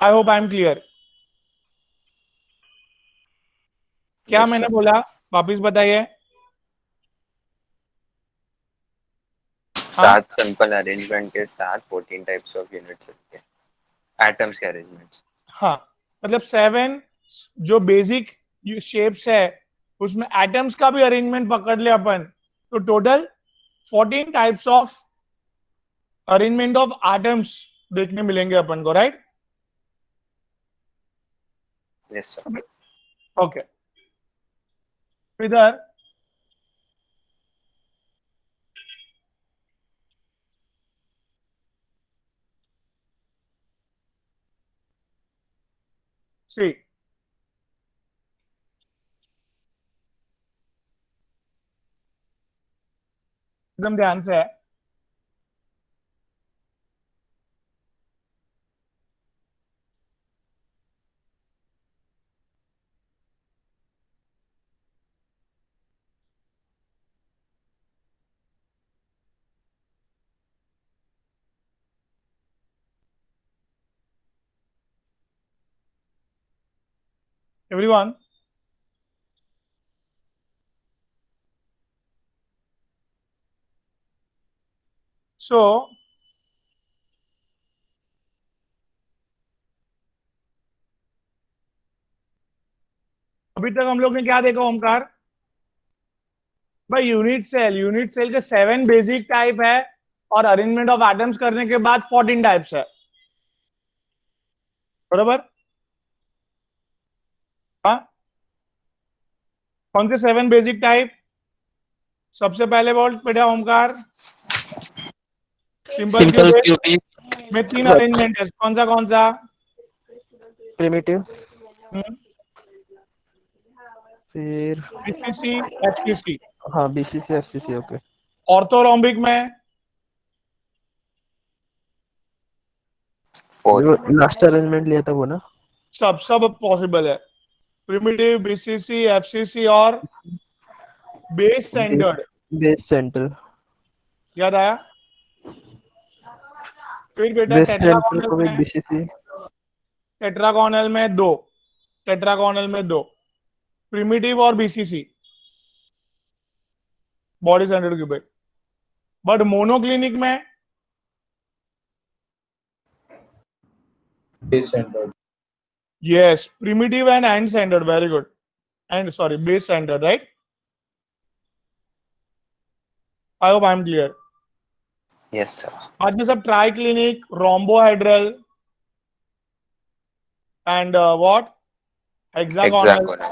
Speaker 1: I hope I am clear. क्या
Speaker 5: यस
Speaker 1: मैंने
Speaker 5: सर,
Speaker 1: बोला वापिस बताइए। हाँ
Speaker 5: 7 सिंपल अरेंजमेंट के साथ 14 टाइप्स ऑफ यूनिट्स होते हैं एटम्स के अरेंजमेंट्स।
Speaker 1: हाँ, मतलब 7 जो बेसिक शेप्स है उसमें एटम्स का भी अरेंजमेंट पकड़ ले अपन, तो total 14 types of arrangement of atoms देखने मिलेंगे अपन को, राइट?
Speaker 5: यस सर,
Speaker 1: ओके, इधर सी एकदम ध्यान से है. Everyone. So अभी तक हम लोग ने क्या देखा ओमकार? भाई यूनिट सेल के 7 बेसिक टाइप है और अरेंजमेंट ऑफ एटम्स करने के बाद 14 टाइप्स है. बराबर? हाँ, कौन से 7 बेसिक टाइप? सबसे पहले बोल बेटा ओमकार. सिंपल क्यूबिक में 3 अरेंजमेंट है. कौन सा?
Speaker 6: प्रिमिटिव,
Speaker 1: हम्म,
Speaker 6: फिर
Speaker 1: बीसीसी, एफसीसी.
Speaker 6: हाँ बीसीसी एफसीसी. ओके.
Speaker 1: ऑर्थोरोम्बिक में
Speaker 6: लास्ट अरेंजमेंट लिया था वो ना.
Speaker 1: सब पॉसिबल है. प्रिमिटिव, बीसीसी, एफसीसी और बेस सेंटर्ड.
Speaker 6: Base centre.
Speaker 1: याद आया? फिर बेटा
Speaker 6: बेस सेंटर
Speaker 1: टेट्रागोनल
Speaker 6: को
Speaker 1: में,
Speaker 6: बीसीसी.
Speaker 1: टेट्रागोनल में दो प्रिमिटिव और BCC, body centred cubic. But monoclinic में
Speaker 2: Base centered.
Speaker 1: yes, primitive and end centered. Very good. And sorry, base centered, right? I hope I am clear.
Speaker 5: Yes, sir.
Speaker 1: आज में सब triclinic, rhombohedral and what hexagonal.
Speaker 5: Hexagonal.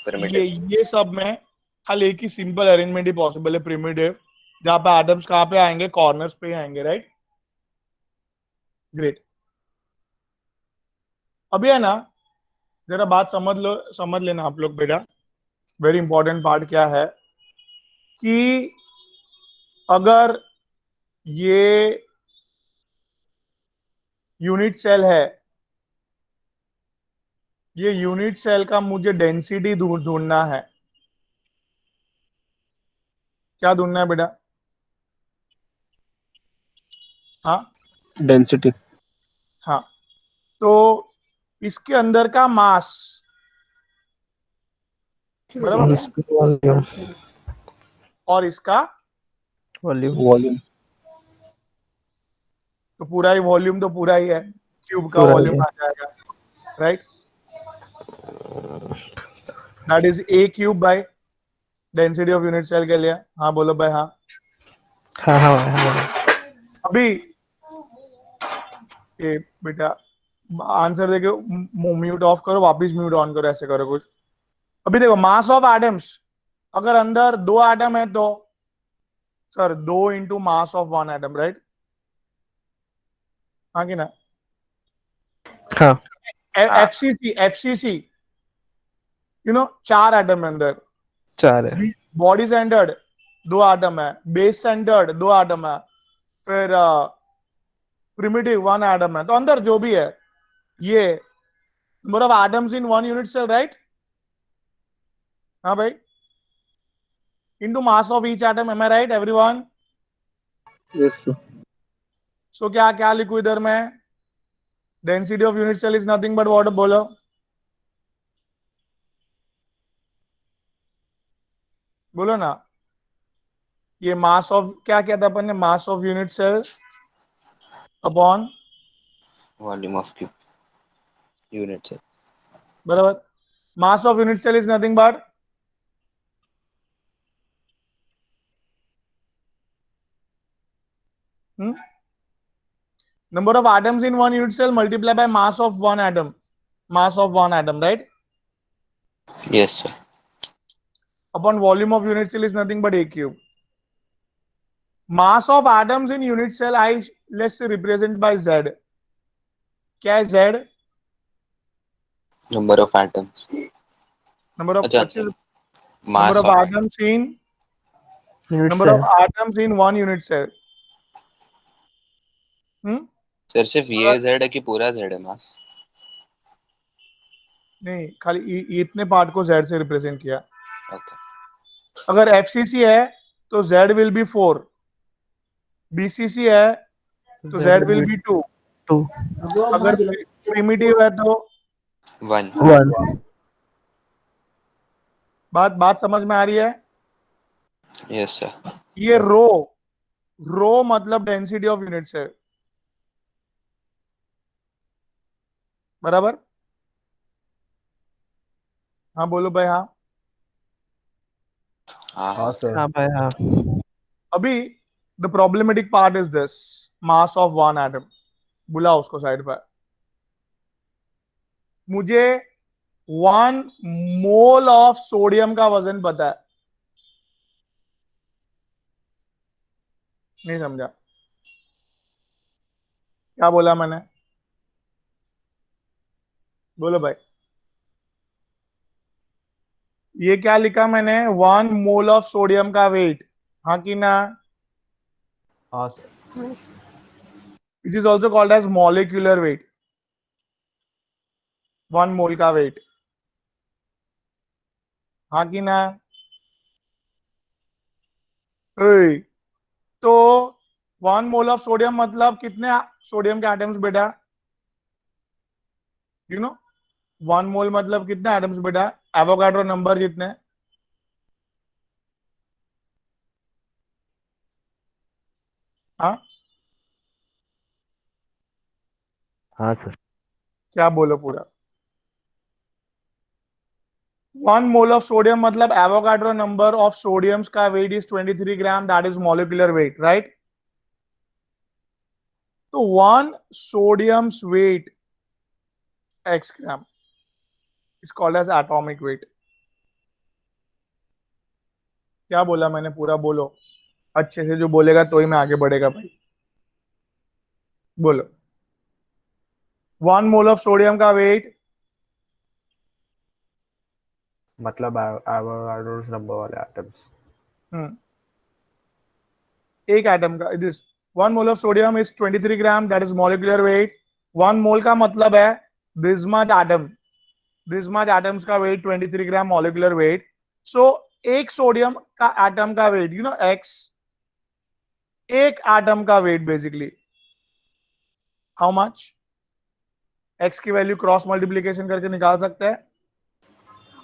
Speaker 5: Primitive.
Speaker 1: ये सब में खाली एक ही simple arrangement ही possible है, primitive, जहां पे एटम्स कहां पे आएंगे? कॉर्नर्स पे आएंगे, राइट? ग्रेट. अभी है ना, जरा बात समझ लेना आप लोग बेटा. वेरी इंपॉर्टेंट पार्ट क्या है कि अगर ये यूनिट सेल है, ये यूनिट सेल का मुझे डेंसिटी ढूंढना है. क्या ढूंढना है बेटा? हाँ
Speaker 3: डेंसिटी.
Speaker 1: हाँ, तो इसके अंदर का मास, बराबर, और इसका
Speaker 3: वॉल्यूम.
Speaker 1: तो पूरा ही वॉल्यूम तो पूरा ही है, क्यूब का
Speaker 6: पूरा ही
Speaker 1: वॉल्यूम
Speaker 6: है.
Speaker 1: आ जाएगा, right? That is a cube by density of unit cell के लिए. हाँ बोलो भाई. हाँ
Speaker 6: हाँ हाँ हाँ.
Speaker 1: अभी ये बेटा आंसर देके म्यूट ऑफ करो, वापस म्यूट ऑन करो, ऐसे करो कुछ. अभी देखो मास ऑफ एटम्स, अगर अंदर 2 एटम है तो sir 2 into mass of 1 atom, right? हाँ कि ना?
Speaker 6: हाँ.
Speaker 1: एफसीसी यू नो 4 एटम है अंदर.
Speaker 6: 4 है.
Speaker 1: बॉडी सेंटर्ड 2 एटम है, बेस सेंटर्ड 2 एटम है, फिर प्रिमिटिव 1 एटम है. तो अंदर जो भी है ये number of atoms in 1 unit cell, right? हाँ भाई, into mass of each atom. Am I right everyone?
Speaker 3: Yes sir.
Speaker 1: So क्या लिखूं इधर में? Density of unit cell is nothing but what? बोलो. बोलो ना. ये मास ऑफ क्या था अपन ने? Mass of unit cell upon
Speaker 5: Volume of cube. Unit cell.
Speaker 1: बराबर. Mass of unit cell is nothing but number of atoms in 1 unit cell multiplied by mass of 1 atom. Mass of 1 atom, right?
Speaker 5: Yes, sir.
Speaker 1: Upon volume of unit cell is nothing but a cube. Mass of atoms in unit cell let's say represent by Z. क्या है Z?
Speaker 5: Number of atoms,
Speaker 1: number of
Speaker 5: अच्छा
Speaker 1: अच्छे
Speaker 5: mass
Speaker 1: number of
Speaker 5: of
Speaker 1: atoms in
Speaker 6: unit
Speaker 1: number
Speaker 6: cell.
Speaker 1: of atoms in one unit cell. हम्म
Speaker 5: sir सिर्फ
Speaker 1: अगर
Speaker 5: ये Z है कि पूरा जेड है मास?
Speaker 1: नहीं खाली इतने पार्ट को z से रिप्रेजेंट किया।
Speaker 5: ओके,
Speaker 1: अगर FCC है तो z विल बी 4, BCC है तो z विल बी 2,
Speaker 6: 2
Speaker 1: अगर प्रिमिटिव है तो
Speaker 5: 1।
Speaker 6: 1।
Speaker 1: बात समझ में आ रही है?
Speaker 5: Yes sir.
Speaker 1: ये रो मतलब डेंसिटी ऑफ यूनिट्स है, बराबर? हाँ बोलो भाई। हाँ
Speaker 5: हाँ
Speaker 4: हाँ
Speaker 5: हाँ।
Speaker 4: सर।
Speaker 6: हाँ भाई हाँ।
Speaker 1: अभी the problematic part is this, mass of one atom. बुला उसको साइड पर। मुझे 1 मोल ऑफ सोडियम का वजन पता है, नहीं समझा क्या बोला मैंने? बोलो भाई। ये क्या लिखा मैंने? 1 मोल ऑफ सोडियम का वेट, हाँ कि ना?
Speaker 4: हाँ सर।
Speaker 7: हाँ sir.
Speaker 1: It is also called as molecular weight. 1 mole का वेट, हाँ कि ना? ओए, तो 1 मोल ऑफ सोडियम मतलब कितने सोडियम के एटम्स बेटा? यू नो 1 मोल मतलब कितने एटम्स बेटा? एवोगाड्रो नंबर जितने। हाँ
Speaker 3: हाँ सर।
Speaker 1: क्या बोलो पूरा? 1 मोल ऑफ सोडियम मतलब एवोगाड्रो नंबर ऑफ सोडियम्स का weight is 23 gram, that is molecular weight, right? तो 1 sodiums weight x gram is called as atomic weight. क्या बोला मैंने पूरा? बोलो अच्छे से, जो बोलेगा तो ही मैं आगे बढ़ेगा भाई। बोलो 1 मोल ऑफ सोडियम का वेट।
Speaker 4: मतलब एवोगाड्रोस नंबर वाले एटम्स।
Speaker 1: एक एटम का this 1 mole of sodium is 23 gram, that is molecular weight. 1 mole का मतलब है this much atom, this much atoms का weight 23 gram molecular weight. So एक सोडियम का एटम का वेट यू नो x, एक एटम का weight basically how much? x की वैल्यू क्रॉस मल्टीप्लीकेशन करके निकाल सकते हैं,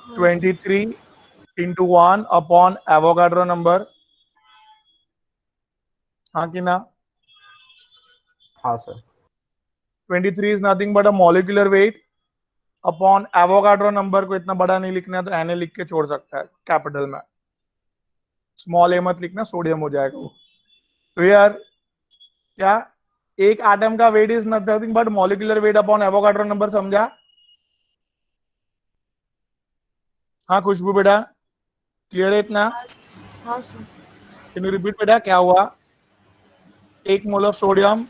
Speaker 1: 23 इंटू 1 अपॉन एवोगाड्रो नंबर, हाँ कि ना?
Speaker 4: हाँ sir.
Speaker 1: 23 is nothing but a molecular weight upon Avogadro number को इतना बड़ा नहीं लिखना है तो Na लिख के छोड़ सकता है कैपिटल में, स्मॉल a मत लिखना, सोडियम हो जाएगा वो। तो यार क्या एक एटम का weight is nothing but molecular weight upon Avogadro number, समझा? हाँ खुशबू बेटा, क्लियर है इतना?
Speaker 7: हाँ सर।
Speaker 1: कैन यू रिपीट बेटा क्या हुआ? 1 मोल ऑफ सोडियम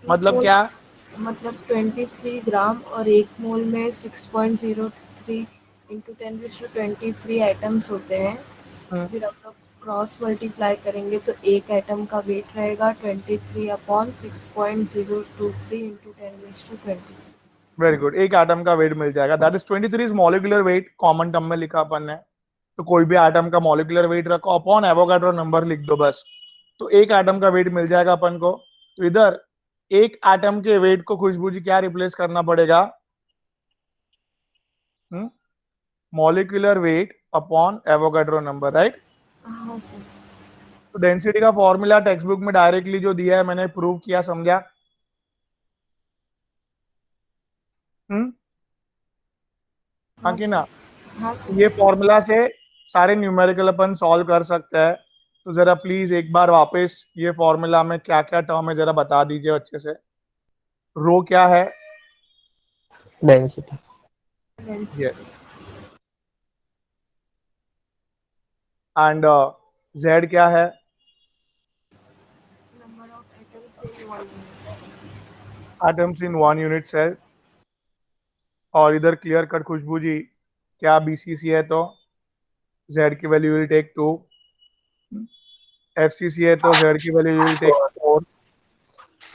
Speaker 1: मतलब
Speaker 7: मोल
Speaker 1: क्या?
Speaker 7: मतलब 23 ग्राम और 1 मोल में 6.03 इंटू 10⁻23 एटम्स होते हैं। फिर आप लोग क्रॉस मल्टीप्लाई करेंगे तो एक एटम का वेट रहेगा 23 अपॉन 6.023 इंटू 10⁻23।
Speaker 1: वेरी गुड, एक एटम का वेट मिल जाएगा, that is 23 is molecular wait, common term में लिखा अपन ने। तो कोई भी एटम का मॉलिक्यूलर वेट रखो अपॉन एवोगाड्रो नंबर लिख दो बस, तो एक एटम का वेट मिल जाएगा अपन को। तो इधर एक एटम के वेट को खुशबू जी क्या रिप्लेस करना पड़ेगा? Molecular weight upon Avogadro number, right?
Speaker 7: हाँ सर।
Speaker 1: तो डेंसिटी का फॉर्मूला टेक्स्ट बुक में डायरेक्टली जो दिया है मैंने प्रूव किया, समझा? हाँ कि ना?
Speaker 7: हाँ सर।
Speaker 1: ये फॉर्मूला से सारे न्यूमेरिकल अपन सॉल्व कर सकते हैं। तो जरा प्लीज एक बार वापस ये फॉर्मूला में क्या क्या टर्म है जरा बता दीजिए अच्छे से। रो क्या है?
Speaker 6: डेंसिटी।
Speaker 1: ये एंड जेड क्या है?
Speaker 7: Number of atoms in 1 unit.
Speaker 1: Atoms in 1 unit cell. और इधर क्लियर कट खुशबू जी, क्या बीसीसी है तो z की वैल्यू विल टेक 2, एफसीसी है तो z की वैल्यू विल टेक 4।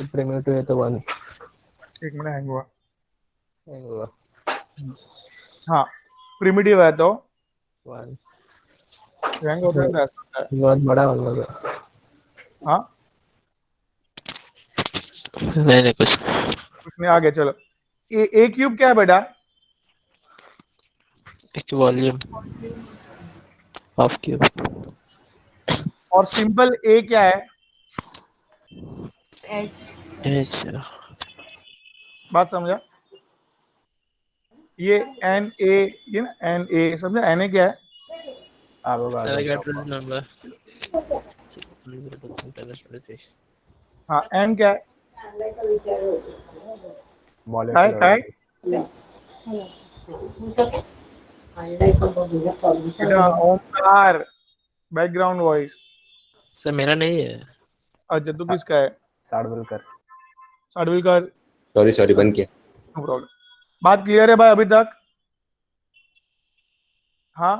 Speaker 6: प्रिमिटिव है तो 1
Speaker 1: एक मिनट हैंग हुआ।
Speaker 6: होगा
Speaker 1: हाँ, प्रिमिटिव है तो
Speaker 6: 1
Speaker 1: हैंग होता है तो ऐसा होता है।
Speaker 6: बहुत बड़ा होगा।
Speaker 1: हाँ,
Speaker 6: नहीं कुछ
Speaker 1: उसमें आगे चलो। ए क्यूब क्या है बेटा?
Speaker 6: एक वॉल्यूम ऑफ क्यूब
Speaker 1: और सिंपल ए क्या है?
Speaker 7: एच
Speaker 1: बात समझा? ये एन ए, ये ना एन ए, समझा? एन ए क्या है?
Speaker 6: Avogadro number.
Speaker 1: हाँ, एन क्या है?
Speaker 4: Molecular
Speaker 1: काय
Speaker 4: weight.
Speaker 1: बेटा ओमकार, बैकग्राउंड वॉइस।
Speaker 6: सर मेरा नहीं है।
Speaker 1: अच्छा, तू किसका है?
Speaker 4: साडविलकर.
Speaker 1: साडविलकर।
Speaker 8: सॉरी बंद किया।
Speaker 1: No problem. बात क्लियर है भाई अभी तक? हाँ,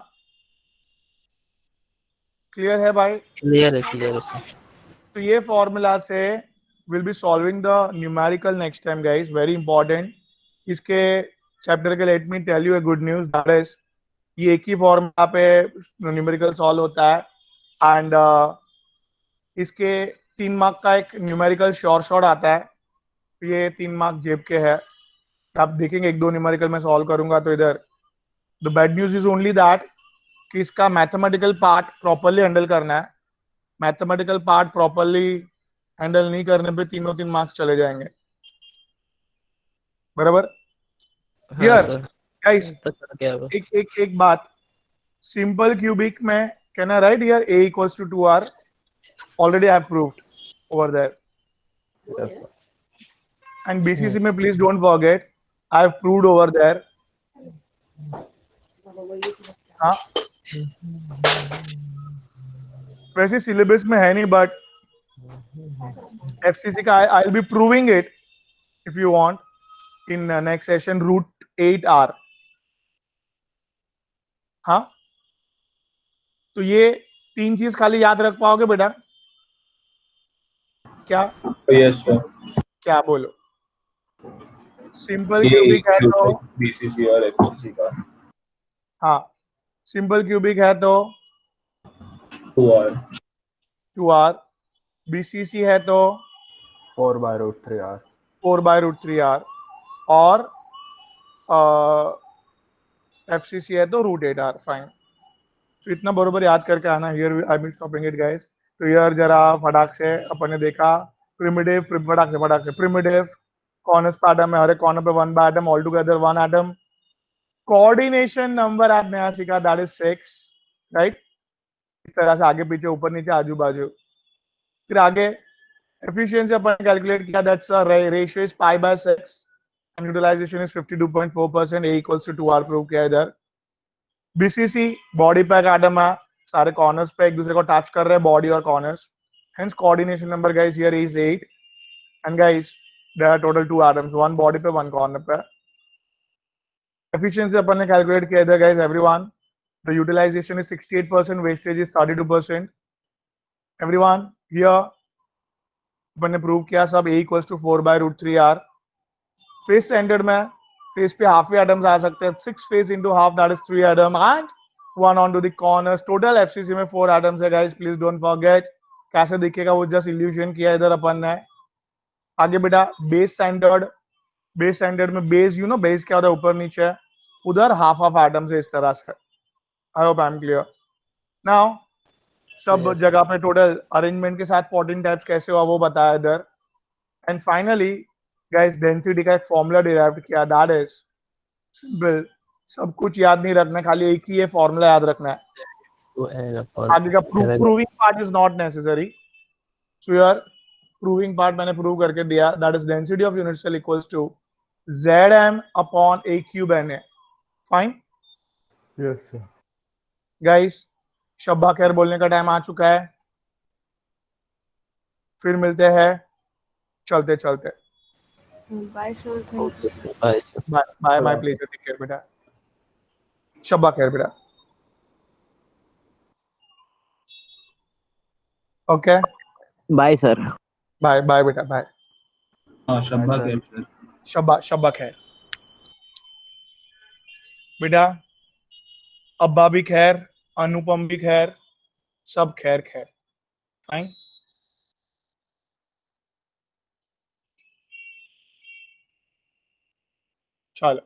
Speaker 1: क्लियर है भाई?
Speaker 6: क्लियर है।
Speaker 1: तो ये फॉर्मूला से will be solving the numerical next time guys, very important. इसके चैप्टर के let me tell you a good news, that is ये एक ही फॉर्मूला पे न्यूमेरिकल सॉल्व होता है। एंड इसके 3 मार्क का एक न्यूमेरिकल शॉर्ट आता है, ये 3 मार्क जेब के है। आप देखेंगे 1-2 न्यूमेरिकल में सॉल्व करूंगा तो इधर the bad news is only that कि इसका मैथमेटिकल पार्ट प्रॉपरली हैंडल करना है। मैथमेटिकल पार्ट प्रॉपरली हैंडल नहीं करने पे 3 मार्क्स चले जाएंगे, बराबर? हियर गाइस, एक बात, सिंपल क्यूबिक में can I right here a equals to 2r? already I have proved over there.
Speaker 4: Yes, sir.
Speaker 1: And BCC में please don't forget I have proved over there. हाँ, वैसे syllabus में है नहीं, but FCC का I'll be proving it if you want in next session, root 8r. हाँ, तो ये 3 चीज खाली याद रख पाओगे बेटा? क्या?
Speaker 2: Yes sir.
Speaker 1: क्या बोलो? सिंपल क्यूबिक है तो
Speaker 2: बीसीसी और एफसीसी का।
Speaker 1: हाँ, सिंपल क्यूबिक है तो 2r, बीसीसी है तो
Speaker 4: 4/√3r.
Speaker 1: 4/√3r, और एफसीसी है तो √8r. फाइन, तो इतना बरोबर याद करके आना। Here I am stopping it guys. तो यार जरा फटाक से अपन ने देखा प्रिमिटिव, फटाक से प्रिमिटिव कॉर्नर्स पे एटम है, हर एक कॉर्नर पे 1 by atom, all together 1 atom. Coordination number आप नया सीखा, दैट इज 6, राइट? इस तरह से आगे पीछे ऊपर नीचे आजू बाजू। फिर आगे एफिशिएंसी अपन कैलकुलेट किया, that's a ratio is π/6 and utilization is 52.4%, a equals to 2r prove किया इधर। बीसीसी बॉडी पे एटम है, सारे कॉर्नर्स पे एक दूसरे को टच कर रहे हैं, बॉडी और corners, hence coordination number guys here is 8, and guys there are total 2 atoms, 1 body पे 1 कॉर्नर पे। एफिशिएंसी अपन ने कैलकुलेट किया इधर guys, everyone the utilization is 68%, wastage is 32%। Everyone here अपन ने प्रूव किया सब a equals to 4/√3r। Face centered में फेस पे हाफ ही एटम्स आ सकते हैं, 6 face into half, that is 3 atom, and 1 onto the corners। Total FCC में 4 एटम्स है गाइस, प्लीज डोंट फॉरगेट। कैसे दिखेगा वो जस्ट इल्यूशन किया इधर अपन ने। आगे बेटा बेस सेंटर्ड में बेस, यू नो बेस क्या होता है, ऊपर नीचे, उधर हाफ एटम्स है इस तरह से। आई hope I am clear now. सब जगह पे टोटल अरेंजमेंट के साथ 14 टाइप्स कैसे हुआ वो बताया इधर। एंड फाइनली गाइस डेंसिटी का एक फॉर्मूला डिराइव किया, दैट इज सिंपल। सब कुछ याद नहीं रखना, खाली एक ही ये फॉर्मूला याद रखना है। आगे का proving part is not necessary. So यार प्रूविंग पार्ट मैंने प्रूव करके दिया, that is density of unit cell equals to Zm upon a cube Na। Fine
Speaker 4: Yes, sir.
Speaker 1: Guys, शब्बा खैर बोलने का टाइम आ चुका है, फिर मिलते हैं चलते चलते।
Speaker 7: Bye sir, thank you sir.
Speaker 6: Bye.
Speaker 1: Bye my pleasure, take care बेटा, शब्बा खैर बेटा। Okay,
Speaker 6: bye sir.
Speaker 1: Bye bye बेटा, बाय।
Speaker 2: हाँ शब्बा के
Speaker 1: शब्बा खैर बेटा। अब्बा भी खैर, अनुपम भी खैर, सब खैर खैर। फाइन, चलो।